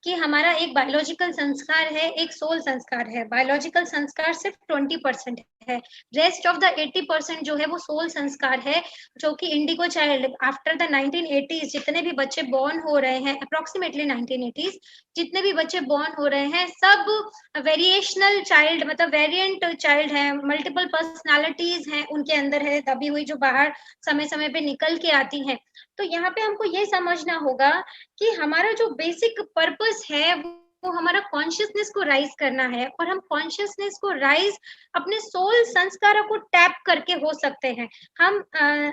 कि हमारा एक बायोलॉजिकल संस्कार है, एक सोल संस्कार है। बायोलॉजिकल संस्कार सिर्फ 20% है, रेस्ट ऑफ द 80% जो है वो सोल संस्कार है, जो कि Indigo child after the 1980s जितने भी बच्चे बॉर्न हो रहे हैं, अप्रोक्सीमेटली 1980s जितने भी बच्चे बॉर्न हो रहे हैं, सब वेरिएशनल चाइल्ड, मतलब वेरिएंट चाइल्ड है, मल्टीपल पर्सनालिटीज हैं उनके अंदर है, दबी हुई, जो बाहर समय समय पे निकल के आती हैं। तो यहाँ पे हमको ये समझना होगा कि हमारा जो बेसिक पर्पस है वो हमारा कॉन्शियसनेस को राइज करना है, और हम कॉन्शियसनेस को राइज अपने सोल संस्कारों को टैप करके हो सकते हैं। हम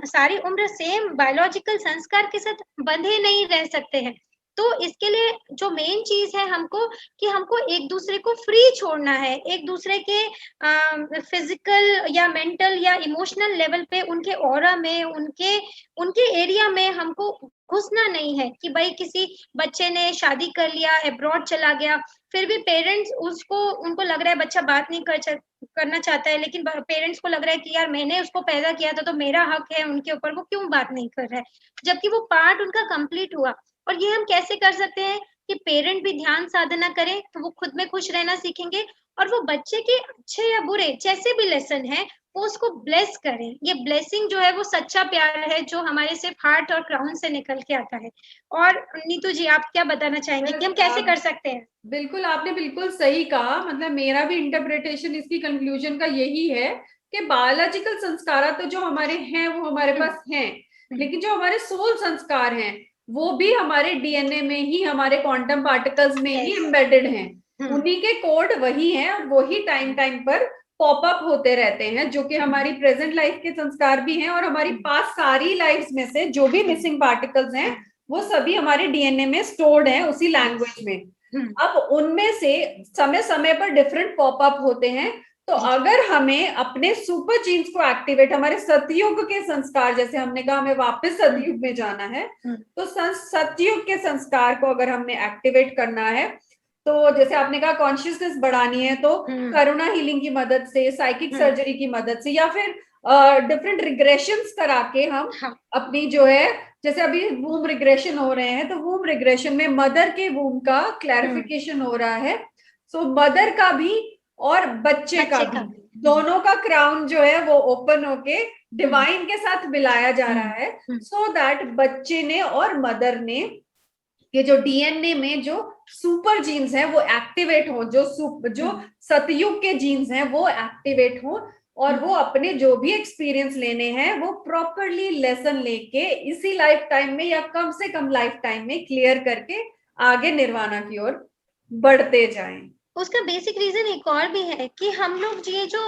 सारी उम्र सेम बायोलॉजिकल संस्कार के साथ बंधे नहीं रह सकते हैं। तो इसके लिए जो मेन चीज है हमको, कि हमको एक दूसरे को फ्री छोड़ना है, एक दूसरे के फिजिकल या मेंटल या इमोशनल लेवल पे, उनके ऑरा में, उनके उनके एरिया में हमको घुसना नहीं है। कि भाई किसी बच्चे ने शादी कर लिया, अब्रॉड चला गया, फिर भी पेरेंट्स उसको, उनको लग रहा है बच्चा बात नहीं करना चाहता है, लेकिन पेरेंट्स को लग रहा है कि यार मैंने उसको पैदा किया था तो मेरा हक है उनके ऊपर, वो क्यों बात नहीं कर रहा है, जबकि वो पार्ट उनका कंप्लीट हुआ। और ये हम कैसे कर सकते हैं कि पेरेंट भी ध्यान साधना करें, तो वो खुद में खुश रहना सीखेंगे, और वो बच्चे के अच्छे या बुरे जैसे भी लेसन है वो उसको ब्लेस करें। ये ब्लेसिंग जो है वो सच्चा प्यार है, जो हमारे सिर्फ हार्ट और क्राउन से निकल के आता है। और नीतू जी, आप क्या बताना चाहेंगे कि हम कैसे कर सकते हैं? बिल्कुल, आपने बिल्कुल सही कहा। मतलब मेरा भी इंटरप्रिटेशन इसकी कंक्लूजन का यही है कि बायोलॉजिकल संस्कार तो जो हमारे हैं वो हमारे पास हैं, लेकिन जो हमारे सोल संस्कार हैं वो भी हमारे डीएनए में ही, हमारे क्वांटम पार्टिकल्स में ही एम्बेडेड हैं। उन्हीं के कोड वही हैं, और वही टाइम टाइम पर पॉपअप होते रहते हैं, जो कि हमारी प्रेजेंट लाइफ के संस्कार भी हैं, और हमारी पास सारी लाइफ में से जो भी मिसिंग पार्टिकल्स हैं वो सभी हमारे डीएनए में स्टोर्ड हैं उसी लैंग्वेज में। अब उनमें से समय समय पर डिफरेंट पॉपअप होते हैं। तो अगर हमें अपने सुपर जीन्स को एक्टिवेट, हमारे सतयुग के संस्कार, जैसे हमने कहा हमें वापस सतयुग में जाना है, तो सतयुग के संस्कार को अगर हमने एक्टिवेट करना है, तो जैसे आपने कहा कॉन्शियसनेस बढ़ानी है, तो करुणा हीलिंग की मदद से, साइकिक सर्जरी की मदद से, या फिर डिफरेंट रिग्रेशंस करा के हम अपनी जो है, जैसे अभी वूम रिग्रेशन हो रहे हैं, तो वूम रिग्रेशन में मदर के वूम का क्लैरिफिकेशन हो रहा है। सो मदर का भी और बच्चे का भी, दोनों का क्राउन जो है वो ओपन होके डिवाइन के साथ मिलाया जा रहा है, सो दैट बच्चे ने और मदर ने ये जो डीएनए में जो सुपर जीन्स हैं वो एक्टिवेट हो, जो सतयुग के जीन्स हैं वो एक्टिवेट हो, और वो अपने जो भी एक्सपीरियंस लेने हैं वो प्रॉपरली लेसन लेके इसी लाइफ टाइम में या कम से कम लाइफ टाइम में क्लियर करके आगे निर्वाणा की ओर बढ़ते जाएं। उसका बेसिक रीजन एक और भी है कि हम लोग ये जो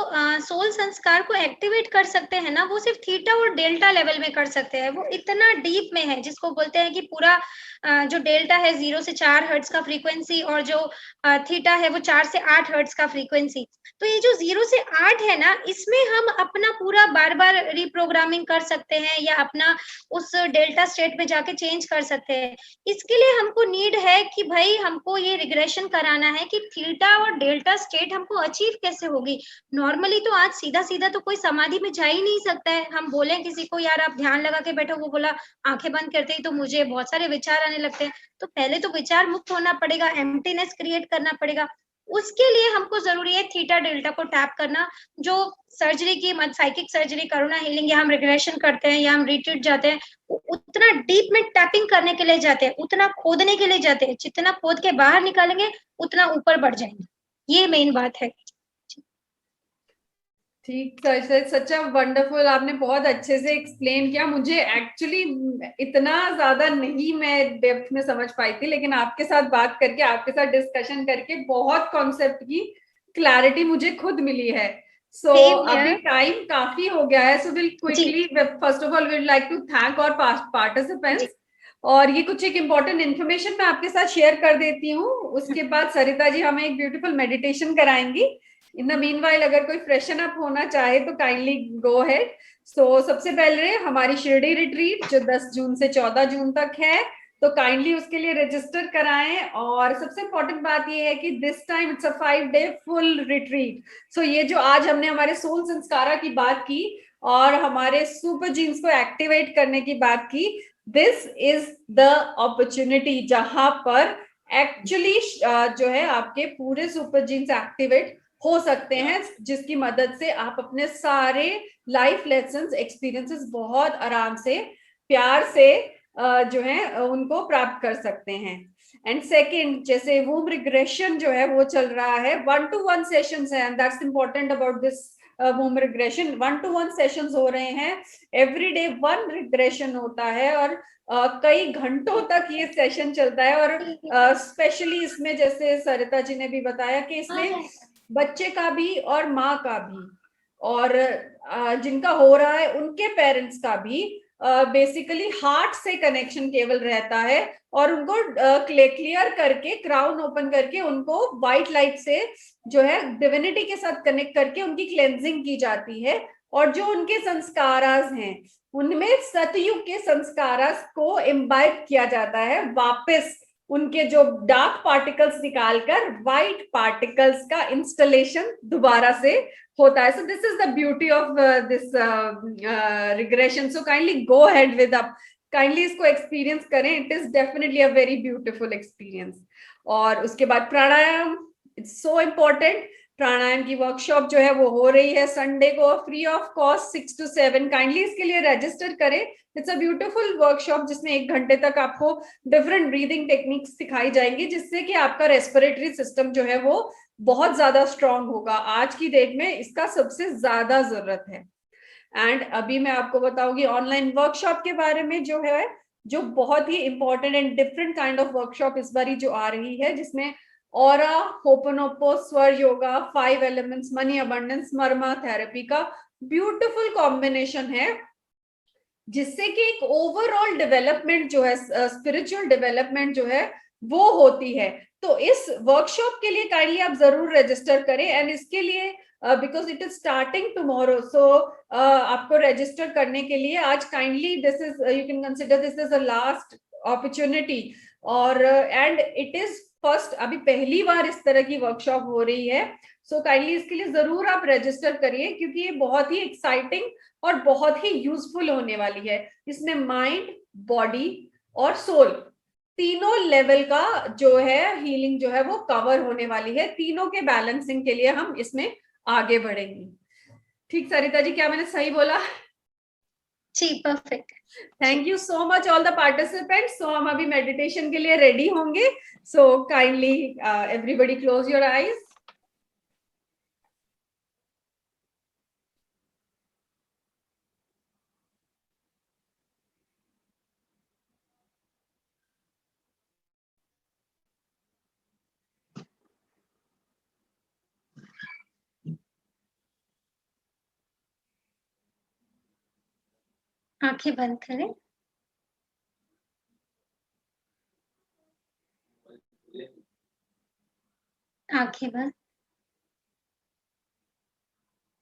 सोल संस्कार को एक्टिवेट कर सकते हैं ना, वो सिर्फ थीटा और डेल्टा लेवल में कर सकते हैं। वो इतना डीप में है, जिसको बोलते हैं कि पूरा जो डेल्टा है 0 से 4 हर्ट्ज का फ्रीक्वेंसी, और जो थीटा है वो 4 से 8 हर्ट्ज का फ्रीक्वेंसी। तो ये जो 0 से 8 है ना, इसमें हम अपना पूरा बार बार रिप्रोग्रामिंग कर सकते हैं, या अपना उस डेल्टा स्टेट में जाके चेंज कर सकते हैं। इसके लिए हमको नीड है कि भाई हमको ये रिग्रेशन कराना है कि थीटा और डेल्टा स्टेट हमको अचीव कैसे होगी। नॉर्मली तो आज सीधा सीधा तो कोई समाधि में जा ही नहीं सकता है। हम बोले किसी को यार आप ध्यान लगा के बैठो, वो बोला आंखें बंद करते ही तो मुझे बहुत सारे विचार आने लगते हैं। तो पहले तो विचार मुक्त होना पड़ेगा, एम्प्टीनेस क्रिएट करना पड़ेगा। उसके लिए हमको जरूरी है थीटा डेल्टा को टैप करना। जो सर्जरी की साइकिक सर्जरी, करुणा हीलिंग, या हम रिग्रेशन करते हैं या हम रिट्रीट जाते हैं, उतना डीप में टैपिंग करने के लिए जाते हैं, उतना खोदने के लिए जाते हैं। जितना खोद के बाहर निकालेंगे उतना ऊपर बढ़ जाएंगे। ये मेन बात है। ठीक, सच वंडरफुल, आपने बहुत अच्छे से एक्सप्लेन किया। मुझे एक्चुअली इतना ज्यादा नहीं मैं डेप्थ में समझ पाई थी, लेकिन आपके साथ बात करके, आपके साथ डिस्कशन करके बहुत कॉन्सेप्ट की क्लैरिटी मुझे खुद मिली है। सो अभी टाइम काफी हो गया है, so will quickly, first of all we would like to thank और पार्टिसिपेंट्स। और ये कुछ एक इम्पोर्टेंट इन्फॉर्मेशन मैं आपके साथ शेयर कर देती हूँ, उसके बाद सरिता जी हमें एक ब्यूटीफुल मेडिटेशन कराएंगी। इन द मीनवाइल अगर कोई फ्रेशन अप होना चाहे तो काइंडली गो हेड। सो सबसे पहले हमारी शिरडी रिट्रीट जो 10 जून से 14 जून तक है, तो काइंडली उसके लिए रजिस्टर कराएं। और सबसे इम्पोर्टेंट बात ये है कि this time it's a 5-day full retreat. So ये जो आज हमने हमारे सोल संस्कारा की बात की और हमारे सुपर जीन्स को एक्टिवेट करने की बात की, दिस इज द अपॉर्चुनिटी जहां पर एक्चुअली जो है आपके पूरे सुपर जीन्स एक्टिवेट हो सकते हैं, जिसकी मदद से आप अपने सारे लाइफ लेसन्स, एक्सपीरियंसेस बहुत आराम से, प्यार से जो है उनको प्राप्त कर सकते हैं। एंड सेकंड, जैसे वूम रिग्रेशन जो है वो चल रहा है, 1-to-1 सेशंस है, and that's important about this womb regression. 1-to-1 sessions हो रहे हैं, एवरी डे 1 रिग्रेशन होता है, और कई घंटों तक ये सेशन चलता है। और स्पेशली इसमें, जैसे सरिता जी ने भी बताया, कि इसमें बच्चे का भी और माँ का भी, और जिनका हो रहा है उनके पेरेंट्स का भी बेसिकली हार्ट से कनेक्शन केवल रहता है, और उनको क्लियर करके, क्राउन ओपन करके, उनको व्हाइट लाइट से जो है डिविनिटी के साथ कनेक्ट करके उनकी क्लेंजिंग की जाती है। और जो उनके संस्कारास हैं उनमें सतयुग के संस्कारास को इम्बाइब किया जाता है, वापस उनके जो डार्क पार्टिकल्स निकालकर व्हाइट पार्टिकल्स का इंस्टॉलेशन दोबारा से होता है। So this is the beauty of this regression. So kindly go ahead with up, kindly इसको एक्सपीरियंस करें, it is definitely a very beautiful experience. और उसके बाद प्राणायाम, इट्स सो इम्पोर्टेंट। प्राणायाम की वर्कशॉप जो है वो हो रही है संडे को, free of cost, 6 to 7। Kindly इसके लिए रजिस्टर करें। इट्स अ ब्यूटीफुल वर्कशॉप जिसमें 1 घंटे तक आपको डिफरेंट ब्रीदिंग टेक्निक्स सिखाई जाएंगी, जिससे कि आपका रेस्पिरेटरी सिस्टम जो है वो बहुत ज्यादा स्ट्रांग होगा। आज की डेट में इसका सबसे ज्यादा जरूरत है। एंड अभी मैं आपको बताऊंगी ऑनलाइन वर्कशॉप के बारे में, जो है जो बहुत ही important and different kind of workshop इस बारी जो आ रही है, जिसमें ऑरा, होपोनोपो, स्वर योगा, 5 एलिमेंट्स, मनी अबंडेंस, मर्मा थेरेपी का ब्यूटीफुल कॉम्बिनेशन है, जिससे कि एक ओवरऑल डेवलपमेंट जो है, स्पिरिचुअल डेवलपमेंट जो है वो होती है। तो इस वर्कशॉप के लिए काइंडली आप जरूर रजिस्टर करें, एंड इसके लिए because it is starting tomorrow, so आपको रजिस्टर करने के लिए आज kindly this is, you can consider this is a last opportunity, और एंड इट इज फर्स्ट, अभी पहली बार इस तरह की वर्कशॉप हो रही है। सो काइंडली इसके लिए जरूर आप रजिस्टर करिए, क्योंकि ये बहुत ही एक्साइटिंग और बहुत ही यूजफुल होने वाली है। इसमें माइंड, बॉडी और सोल तीनों लेवल का जो है हीलिंग जो है वो कवर होने वाली है। तीनों के बैलेंसिंग के लिए हम इसमें आगे बढ़ेंगे। ठीक सरिता जी, क्या मैंने सही बोला? जी, perfect. Thank you so much all the participants. So हम अभी मेडिटेशन के लिए रेडी होंगे। So kindly everybody close your eyes. आंखें बंद करें। आंखें बंद।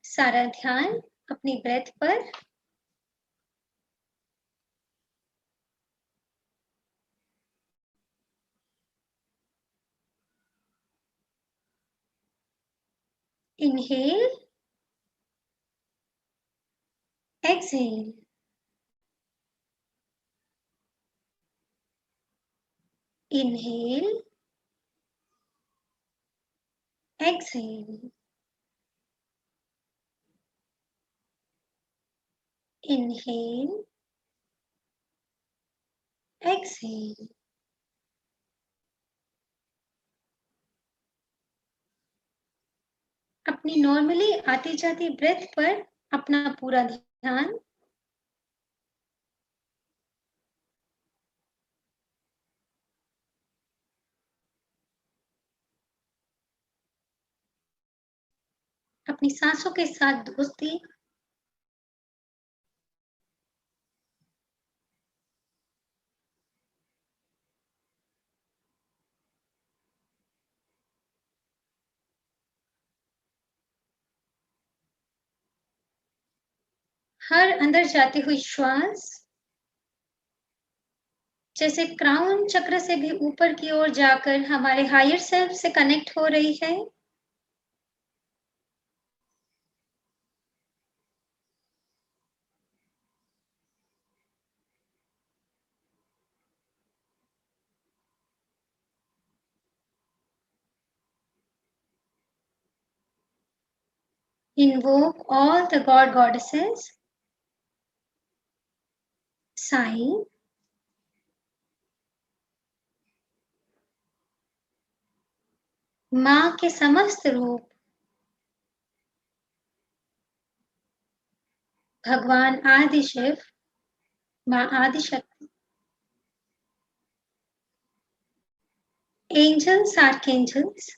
सारा ध्यान अपनी ब्रेथ पर। Inhale, exhale. Inhale, exhale. Inhale, exhale. अपनी नॉर्मली आती जाती ब्रेथ पर अपना पूरा ध्यान। अपनी सांसों के साथ दोस्ती। हर अंदर जाती हुई श्वास जैसे क्राउन चक्र से भी ऊपर की ओर जाकर हमारे हायर सेल्फ से कनेक्ट हो रही है। Invoke all the god goddesses, Sai, माँ के समस्त रूप, भगवान आदि शिव, माँ आदि शक्ति, angels, archangels,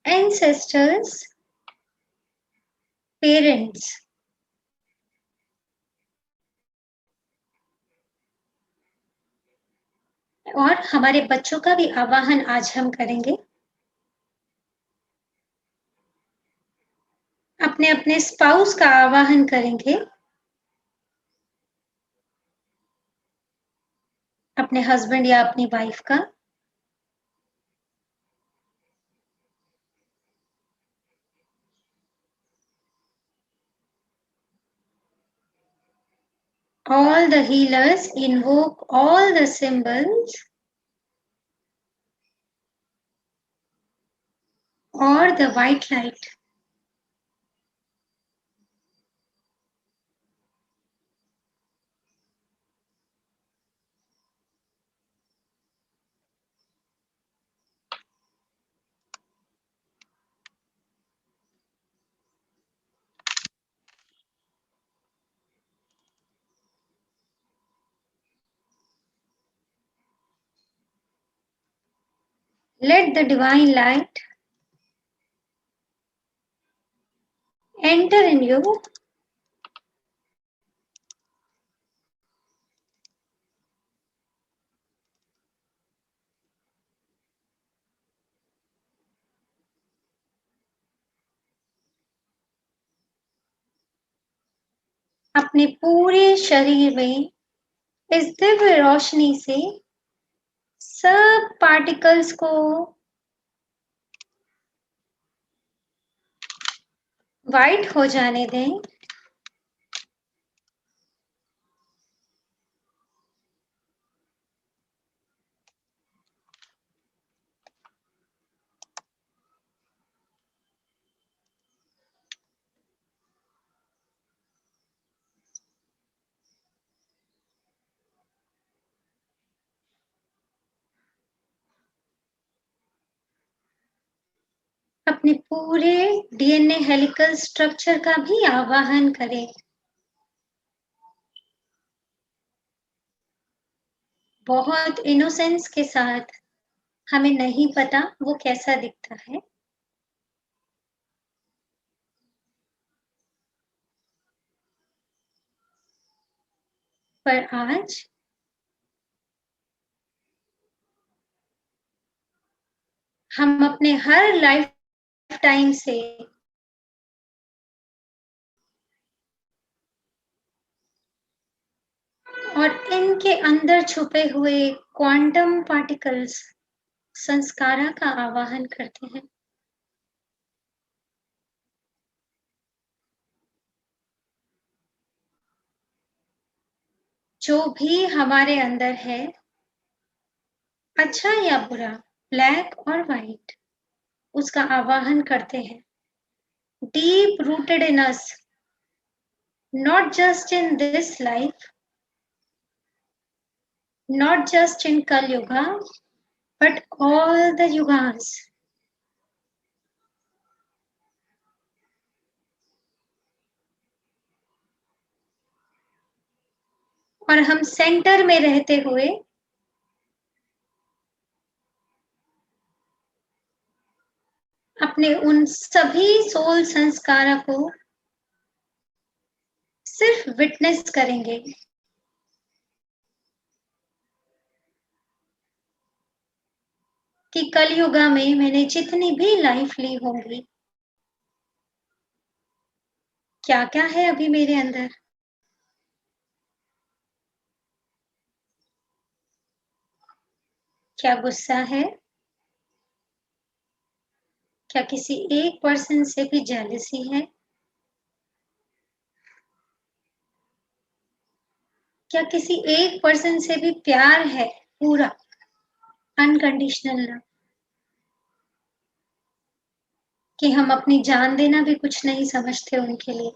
ancestors, parents, और हमारे बच्चों का भी आवाहन आज हम करेंगे। अपने अपने स्पाउस का आवाहन करेंगे, अपने हस्बैंड या अपनी वाइफ का। All the healers invoke all the symbols or the white light. Let the divine light enter in you. अपने पूरे शरीर में इस दिव्य रोशनी से सब पार्टिकल्स को वाइट हो जाने दें। अपने पूरे डीएनए हेलिकल स्ट्रक्चर का भी आवाहन करें। बहुत इनोसेंस के साथ, हमें नहीं पता वो कैसा दिखता है, पर आज हम अपने हर लाइफ टाइम से और इनके अंदर छुपे हुए क्वांटम पार्टिकल्स संस्कारा का आवाहन करते हैं। जो भी हमारे अंदर है, अच्छा या बुरा, ब्लैक और व्हाइट, उसका आवाहन करते हैं। Deep rooted in us, not just in this life, not just in Kal Yuga, but all the yugas. और हम सेंटर में रहते हुए अपने उन सभी सोल संस्कारों को सिर्फ विटनेस करेंगे। कि कलयुगा में मैंने जितनी भी लाइफ ली होंगी, क्या क्या है अभी मेरे अंदर, क्या गुस्सा है, क्या किसी एक पर्सन से भी जेलसी है, क्या किसी एक पर्सन से भी प्यार है, पूरा अनकंडीशनल लव, कि हम अपनी जान देना भी कुछ नहीं समझते उनके लिए।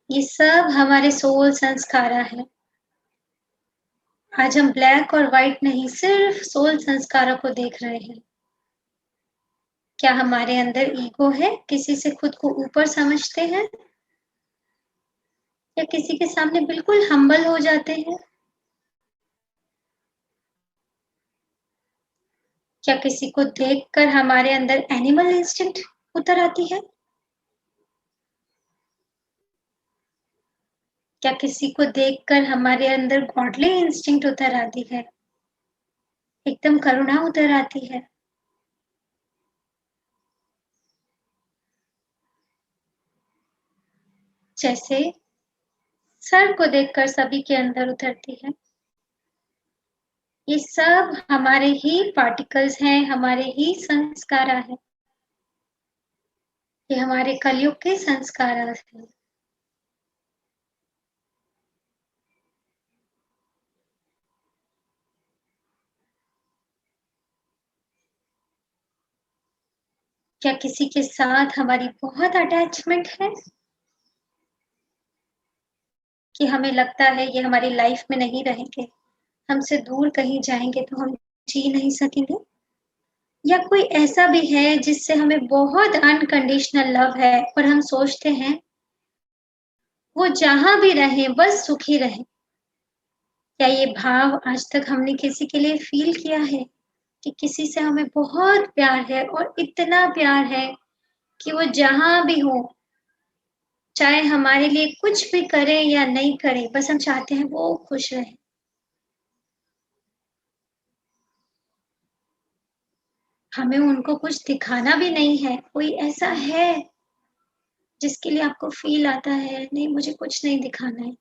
ये सब हमारे सोल संस्कारा है। आज हम ब्लैक और व्हाइट नहीं, सिर्फ सोल संस्कारों को देख रहे हैं। क्या हमारे अंदर ईगो है, किसी से खुद को ऊपर समझते हैं, या किसी के सामने बिल्कुल हम्बल हो जाते हैं? क्या किसी को देखकर हमारे अंदर एनिमल इंस्टिंक्ट उतर आती है? क्या किसी को देखकर हमारे अंदर गॉडली इंस्टिंक्ट उतर आती है, एकदम करुणा उतर आती है? जैसे सर को देखकर सभी के अंदर उतरती है। ये सब हमारे ही पार्टिकल्स हैं, हमारे ही संस्कार है। ये हमारे कलयुग के संस्कार हैं। क्या किसी के साथ हमारी बहुत अटैचमेंट है, कि हमें लगता है ये हमारी लाइफ में नहीं रहेंगे, हमसे दूर कहीं जाएंगे तो हम जी नहीं सकेंगे? या कोई ऐसा भी है जिससे हमें बहुत अनकंडीशनल लव है और हम सोचते हैं वो जहां भी रहे बस सुखी रहे, क्या ये भाव आज तक हमने किसी के लिए फील किया है कि किसी से हमें बहुत प्यार है और इतना प्यार है कि वो जहां भी हो, चाहे हमारे लिए कुछ भी करे या नहीं करे, बस हम चाहते हैं वो खुश रहे। हमें उनको कुछ दिखाना भी नहीं है। कोई ऐसा है जिसके लिए आपको फील आता है नहीं मुझे कुछ नहीं दिखाना है,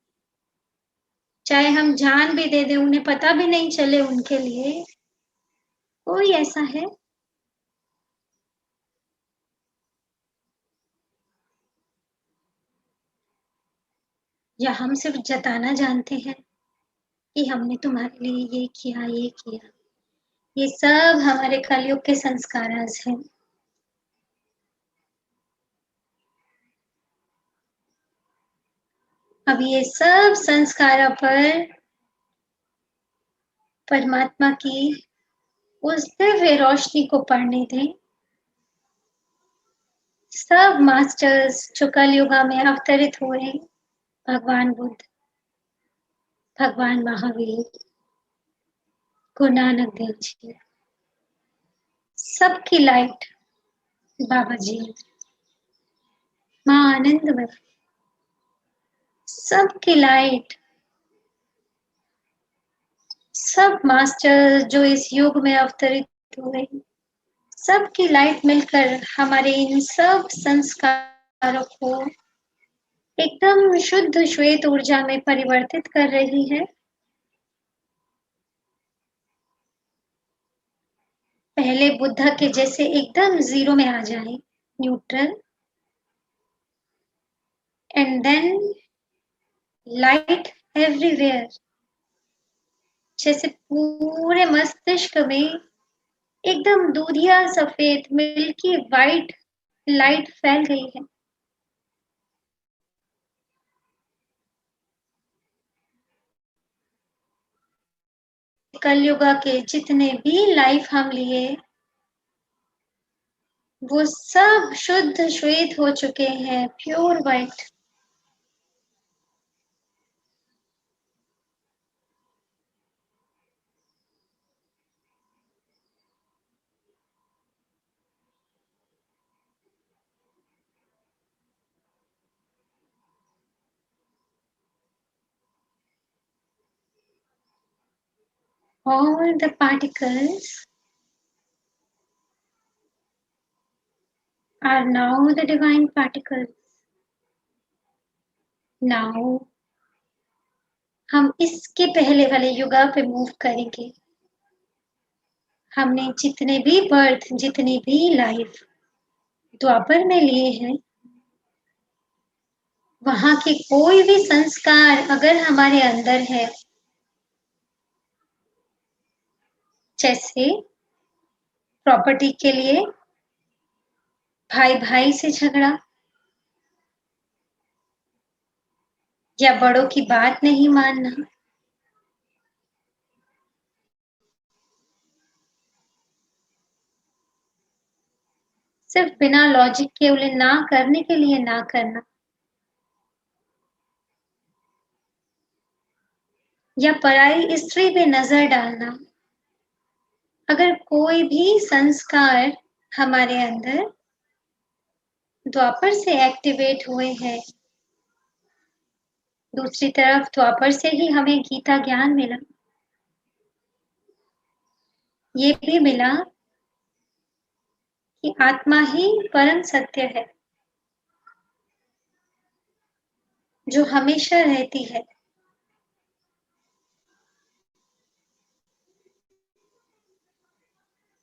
चाहे हम जान भी दे दें उन्हें पता भी नहीं चले उनके लिए, कोई ऐसा है? या हम सिर्फ जताना जानते हैं कि हमने तुम्हारे लिए ये किया ये किया? ये सब हमारे कलयुग के संस्कार हैं। अब ये सब संस्कारों पर परमात्मा की उस दिव्य रोशनी को पढ़ने दें। सब मास्टर्स जो कलयुगा में अवतरित हुए, भगवान बुद्ध, भगवान महावीर, गुरु नानक देव जी, सबकी लाइट, बाबा जी, माँ आनंदमयी, सबकी लाइट, सब मास्टर जो इस युग में अवतरित हुए, सबकी लाइट मिलकर हमारे इन सब संस्कारों को एकदम शुद्ध श्वेत ऊर्जा में परिवर्तित कर रही है। पहले बुद्धा के जैसे एकदम जीरो में आ जाए, neutral, and then light everywhere, जैसे पूरे मस्तिष्क में एकदम दूधिया सफेद मिल्की वाइट लाइट फैल गई है। कलयुगा के जितने भी लाइफ हम लिए वो सब शुद्ध श्वेत हो चुके हैं, pure white. All the particles are now the divine particles. Now हम इसके पहले वाले युगा पे मूव करेंगे। हमने जितने भी बर्थ, जितनी भी लाइफ द्वापर में लिए हैं, वहां के कोई भी संस्कार अगर हमारे अंदर है, जैसे प्रॉपर्टी के लिए भाई भाई से झगड़ा, या बड़ों की बात नहीं मानना, सिर्फ बिना लॉजिक के उन्हें ना करने के लिए ना करना, या पराई स्त्री पे नजर डालना, अगर कोई भी संस्कार हमारे अंदर द्वापर से एक्टिवेट हुए हैं, दूसरी तरफ द्वापर से ही हमें गीता ज्ञान मिला, ये भी मिला कि आत्मा ही परम सत्य है जो हमेशा रहती है।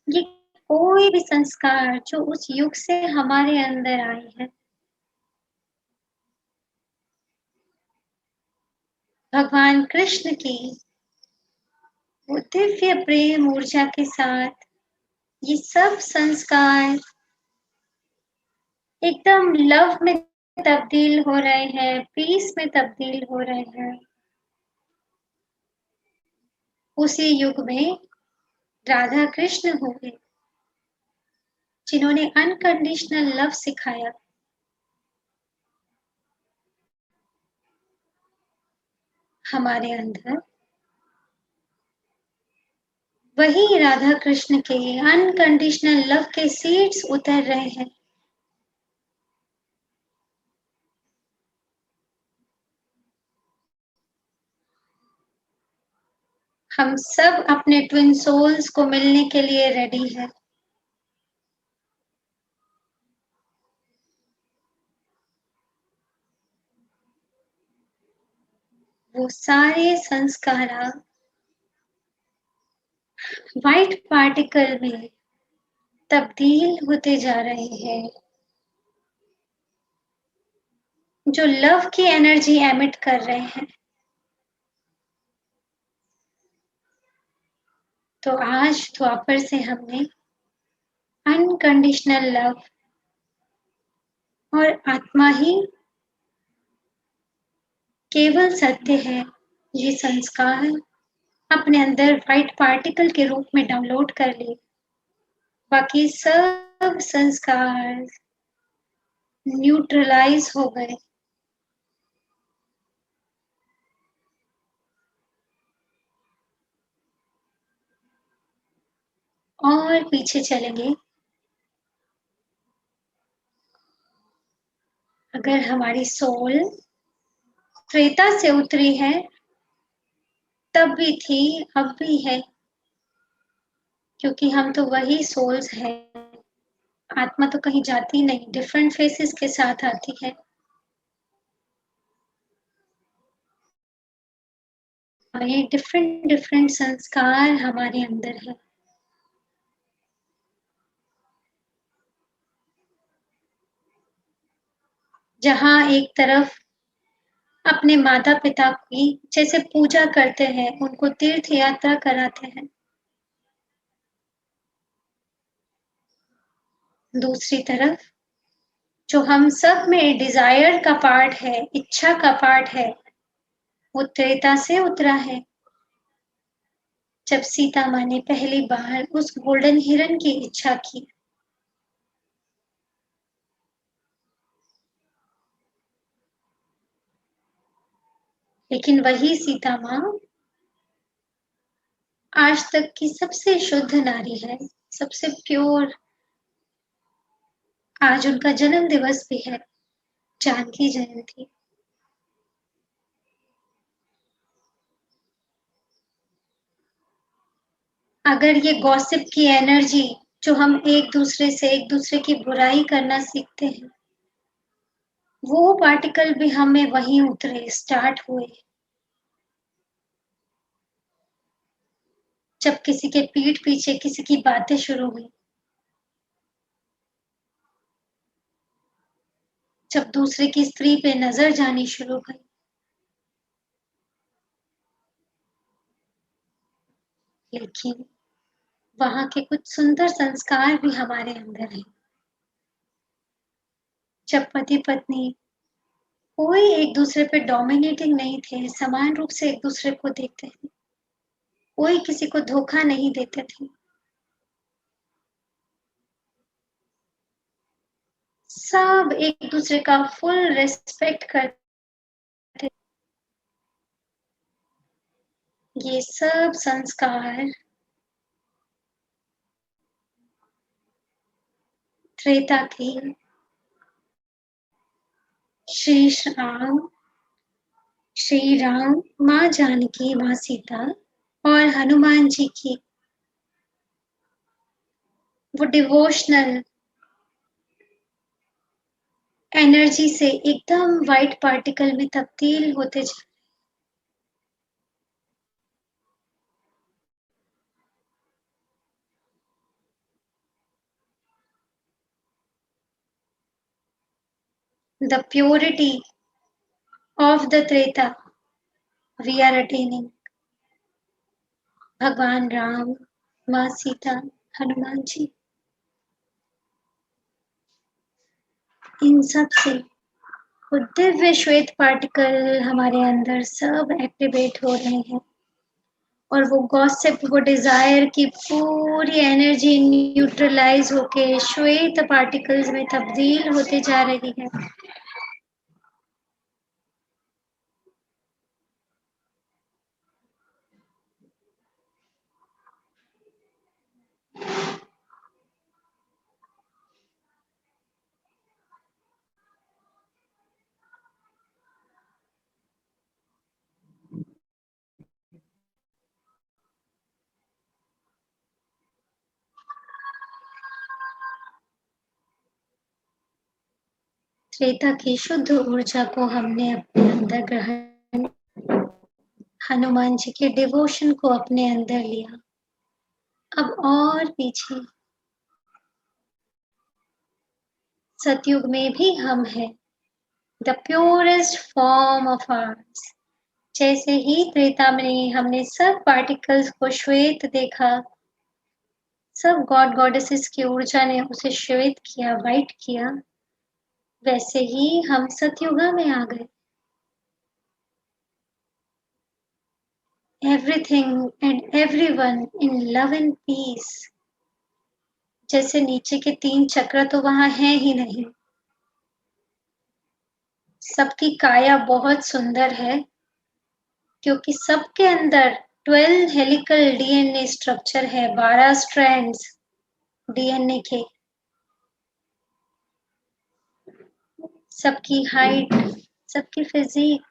ये कोई भी संस्कार जो उस युग से हमारे अंदर आए हैं, भगवान कृष्ण की वो दिव्य प्रेम ऊर्जा के साथ ये सब संस्कार एकदम लव में तब्दील हो रहे हैं, पीस में तब्दील हो रहे हैं। उसी युग में राधा कृष्ण हुए जिन्होंने अनकंडीशनल लव सिखाया। हमारे अंदर वही राधा कृष्ण के अनकंडीशनल लव के सीड्स उतर रहे हैं। हम सब अपने ट्विन सोल्स को मिलने के लिए रेडी है। वो सारे संस्कार व्हाइट पार्टिकल में तब्दील होते जा रहे हैं, जो लव की एनर्जी एमिट कर रहे हैं। तो आज द्वापर से हमने अनकंडीशनल लव और आत्मा ही केवल सत्य है, ये संस्कार अपने अंदर व्हाइट पार्टिकल के रूप में डाउनलोड कर लिए। बाकी सब संस्कार न्यूट्रलाइज हो गए। और पीछे चलेंगे। अगर हमारी सोल त्रेता से उतरी है, तब भी थी, अब भी है, क्योंकि हम तो वही सोल्स हैं। आत्मा तो कहीं जाती नहीं, डिफरेंट फेसेस के साथ आती है। ये डिफरेंट डिफरेंट संस्कार हमारे अंदर है। जहां एक तरफ अपने माता पिता की जैसे पूजा करते हैं, उनको तीर्थ यात्रा कराते हैं, दूसरी तरफ जो हम सब में डिजायर का पार्ट है, इच्छा का पार्ट है, वो त्रेता से उतरा है। जब सीता माँ ने पहली बार उस गोल्डन हिरन की इच्छा की, लेकिन वही सीता माँ आज तक की सबसे शुद्ध नारी है, सबसे प्योर। आज उनका जन्म दिवस भी है, जानकी जयंती। अगर ये गॉसिप की एनर्जी जो हम एक दूसरे की बुराई करना सीखते हैं, वो पार्टिकल भी हमें वहीं उतरे, स्टार्ट हुए। जब किसी के पीठ पीछे किसी की बातें शुरू हुई, जब दूसरे की स्त्री पे नजर जानी शुरू हुई, लेकिन वहां के कुछ सुंदर संस्कार भी हमारे अंदर हैं। जब पति पत्नी कोई एक दूसरे पे डोमिनेटिंग नहीं थे, समान रूप से एक दूसरे को देखते थे, कोई किसी को धोखा नहीं देते थे, सब एक दूसरे का फुल रिस्पेक्ट करते। ये सब संस्कार त्रेता थी। श्री राम, माँ जानकी, माँ सीता और हनुमान जी की वो डिवोशनल एनर्जी से एकदम व्हाइट पार्टिकल में तब्दील होते जा। The purity of the Treta we are attaining. भगवान राम, माँ सीता, हनुमान जी, इन सब से वो दिव्य श्वेत पार्टिकल हमारे अंदर सब एक्टिवेट हो रहे हैं, और वो गॉसिप, वो डिजायर की पूरी एनर्जी न्यूट्रलाइज होके श्वेत पार्टिकल्स में तब्दील होते जा रही है। श्वेता की शुद्ध ऊर्जा को हमने अपने अंदर ग्रहण, हनुमान जी के डिवोशन को अपने अंदर लिया। अब और पीछे सतयुग में भी हम हैं, the purest form of arts. जैसे ही त्रेता में हमने सब पार्टिकल्स को श्वेत देखा, सब गॉड गॉडेसेस की ऊर्जा ने उसे श्वेत किया, वाइट किया, वैसे ही हम सतयुगा में आ गए। Everything and everyone in love and peace. जैसे नीचे के 3 चक्र तो वहां है ही नहीं। सबकी काया बहुत सुंदर है, क्योंकि सबके अंदर 12 हेलिकल डीएनए स्ट्रक्चर है, 12 स्ट्रैंड्स डीएनए के। सबकी हाइट, सबकी फिजिक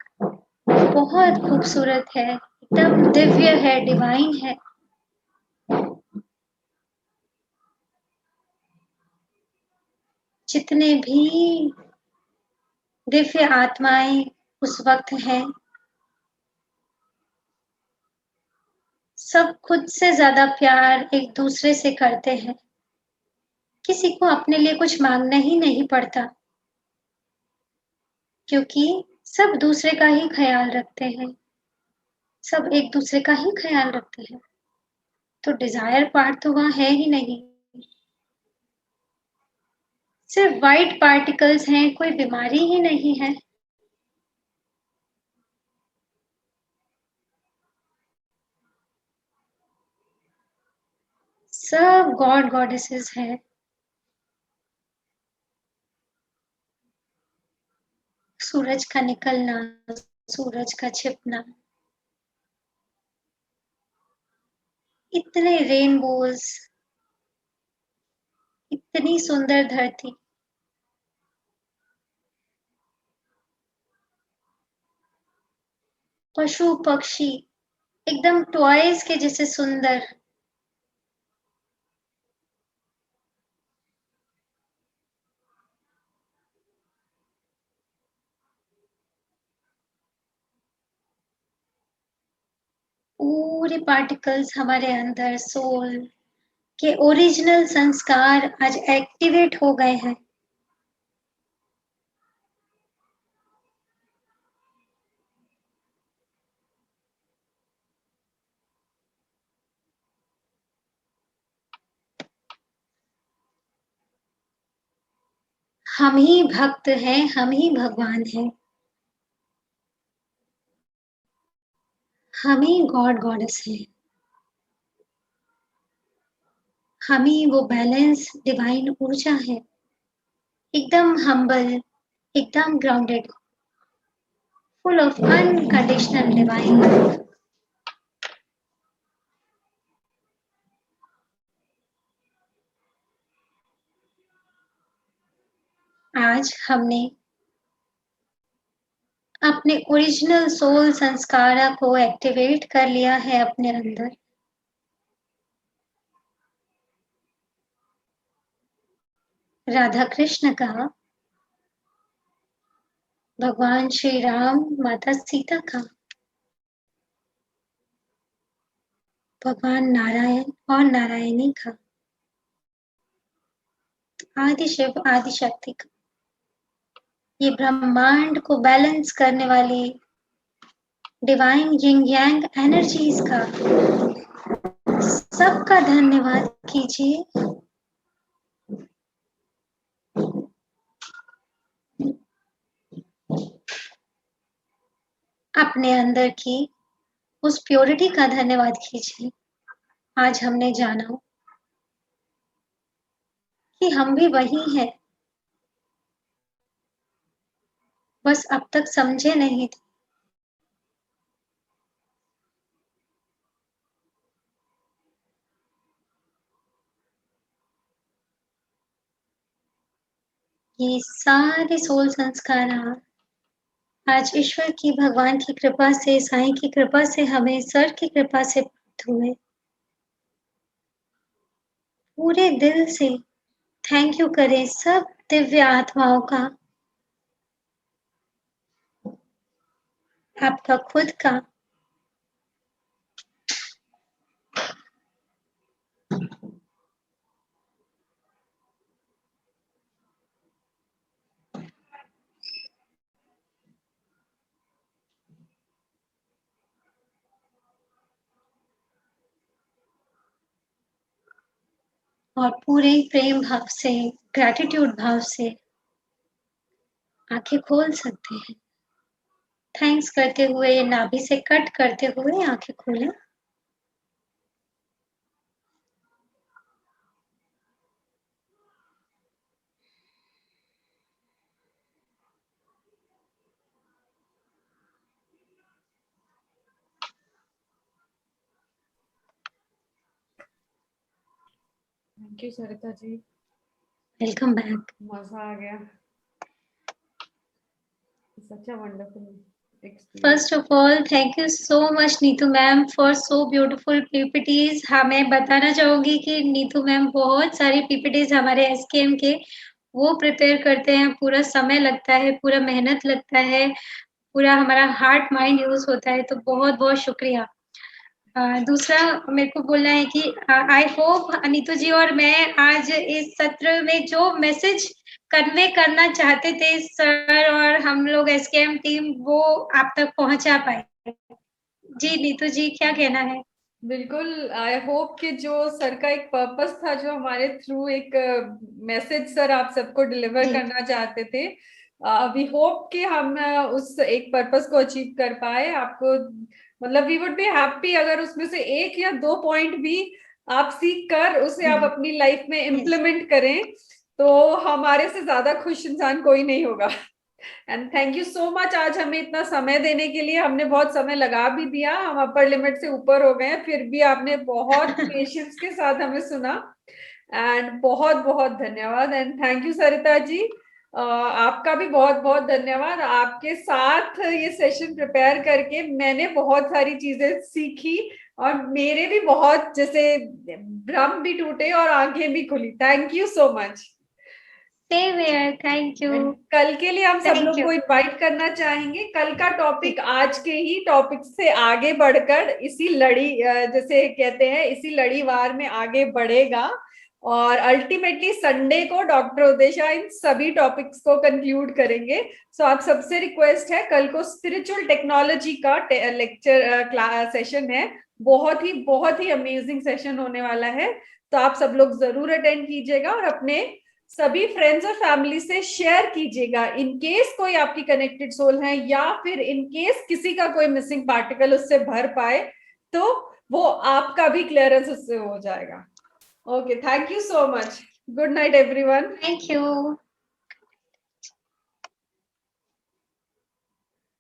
बहुत खूबसूरत है, एकदम दिव्य है, डिवाइन है। जितने भी दिव्य आत्माएं उस वक्त हैं, सब खुद से ज्यादा प्यार एक दूसरे से करते हैं। किसी को अपने लिए कुछ मांगना ही नहीं पड़ता, क्योंकि सब दूसरे का ही ख्याल रखते हैं, सब एक दूसरे का ही ख्याल रखते हैं। तो डिजायर पार्ट तो वहां है ही नहीं, सिर्फ वाइट पार्टिकल्स हैं, कोई बीमारी ही नहीं है। सब गॉड गॉडेसेस हैं। सूरज का निकलना, सूरज का छिपना, इतने रेनबोज, इतनी सुंदर धरती, पशु पक्षी एकदम टॉयज के जैसे सुंदर। पूरे पार्टिकल्स हमारे अंदर सोल के ओरिजिनल संस्कार आज एक्टिवेट हो गए हैं। हम ही भक्त हैं, हम ही भगवान हैं, हम ही गॉड गॉडेस हैं, हम ही वो बैलेंस डिवाइन ऊर्जा है, एकदम हम्बल, एकदम grounded, full of unconditional divine love. आज हमने अपने ओरिजिनल सोल संस्कारा को एक्टिवेट कर लिया है अपने अंदर। राधा कृष्ण का, भगवान श्री राम, माता सीता का, भगवान नारायण और नारायणी का, आदि शिव आदि शक्ति का, ये ब्रह्मांड को बैलेंस करने वाली डिवाइन यिंग यांग एनर्जीज का सबका धन्यवाद कीजिए। अपने अंदर की उस प्योरिटी का धन्यवाद कीजिए। आज हमने जाना कि हम भी वही हैं, बस अब तक समझे नहीं थे। ये सारे सोल संस्कार आज ईश्वर की, भगवान की कृपा से, साईं की कृपा से, हमें सर की कृपा से प्राप्त हुए। पूरे दिल से थैंक यू करें सब दिव्य आत्माओं का, आपका खुद का। और पूरे प्रेम भाव से, ग्रैटिट्यूड भाव से आंखें खोल सकते हैं। थैंक्स करते हुए, नाभि से कट करते हुए आंखें खोलें। Thank you Sarita ji, welcome back. मजा आ गया, such a wonderful experience. First of all thank you so much Neetu ma'am for so beautiful PPTs. हाँ, मैं बताना चाहूंगी कि नीतू मैम बहुत सारी पीपीटीज हमारे एसकेएम के वो प्रिपेयर करते हैं, पूरा समय लगता है, पूरा मेहनत लगता है, पूरा हमारा हार्ट माइंड यूज होता है, तो बहुत बहुत शुक्रिया। दूसरा मेरे को बोलना है कि आई होप नीतू जी और मैं आज इस सत्र में जो मैसेज कन्वे करना चाहते थे सर और हम लोग एसकेएम टीम, वो आप तक पहुंचा पाए। जी नीतू जी, क्या कहना है? बिल्कुल, आई होप कि जो सर का एक पर्पस था, जो हमारे थ्रू एक मैसेज सर आप सबको डिलीवर करना चाहते थे, वी होप कि हम उस एक पर्पस को अचीव कर पाए। आपको मतलब वी वुड बी हैप्पी अगर उसमें से एक या दो पॉइंट भी आप सीख कर उसे आप अपनी लाइफ में इम्प्लीमेंट करें, तो हमारे से ज्यादा खुश इंसान कोई नहीं होगा। And thank you so much आज हमें इतना समय देने के लिए। हमने बहुत समय लगा भी दिया, हम अपर लिमिट से ऊपर हो गए हैं, फिर भी आपने बहुत पेशेंस के साथ हमें सुना। एंड बहुत बहुत धन्यवाद। एंड थैंक यू सरिता जी, आपका भी बहुत बहुत धन्यवाद। आपके साथ ये सेशन प्रिपेयर करके मैंने बहुत सारी चीजें सीखी और मेरे भी बहुत जैसे भ्रम भी टूटे और आंखें भी खुली। Thank you so much. Same here, thank you. कल के लिए हम सब Thank लोग you. को इनवाइट करना चाहेंगे। कल का टॉपिक आज के ही टॉपिक से आगे बढ़कर इसी लड़ी जैसे कहते हैं इसी लड़ीवार में आगे बढ़ेगा, और अल्टीमेटली संडे को डॉक्टर उदेशा इन सभी टॉपिक्स को कंक्लूड करेंगे। सो आप सबसे रिक्वेस्ट है, कल को स्पिरिचुअल टेक्नोलॉजी का लेक्चर क्लास सेशन है, बहुत ही अमेजिंग सेशन होने वाला है। तो आप सब लोग जरूर अटेंड कीजिएगा और अपने सभी फ्रेंड्स और फैमिली से शेयर कीजिएगा। इन केस कोई आपकी कनेक्टेड सोल है या फिर इन केस किसी का कोई मिसिंग पार्टिकल उससे भर पाए, तो वो आपका भी क्लियरेंस उससे हो जाएगा। Okay, thank you so much. Good night everyone. Thank you.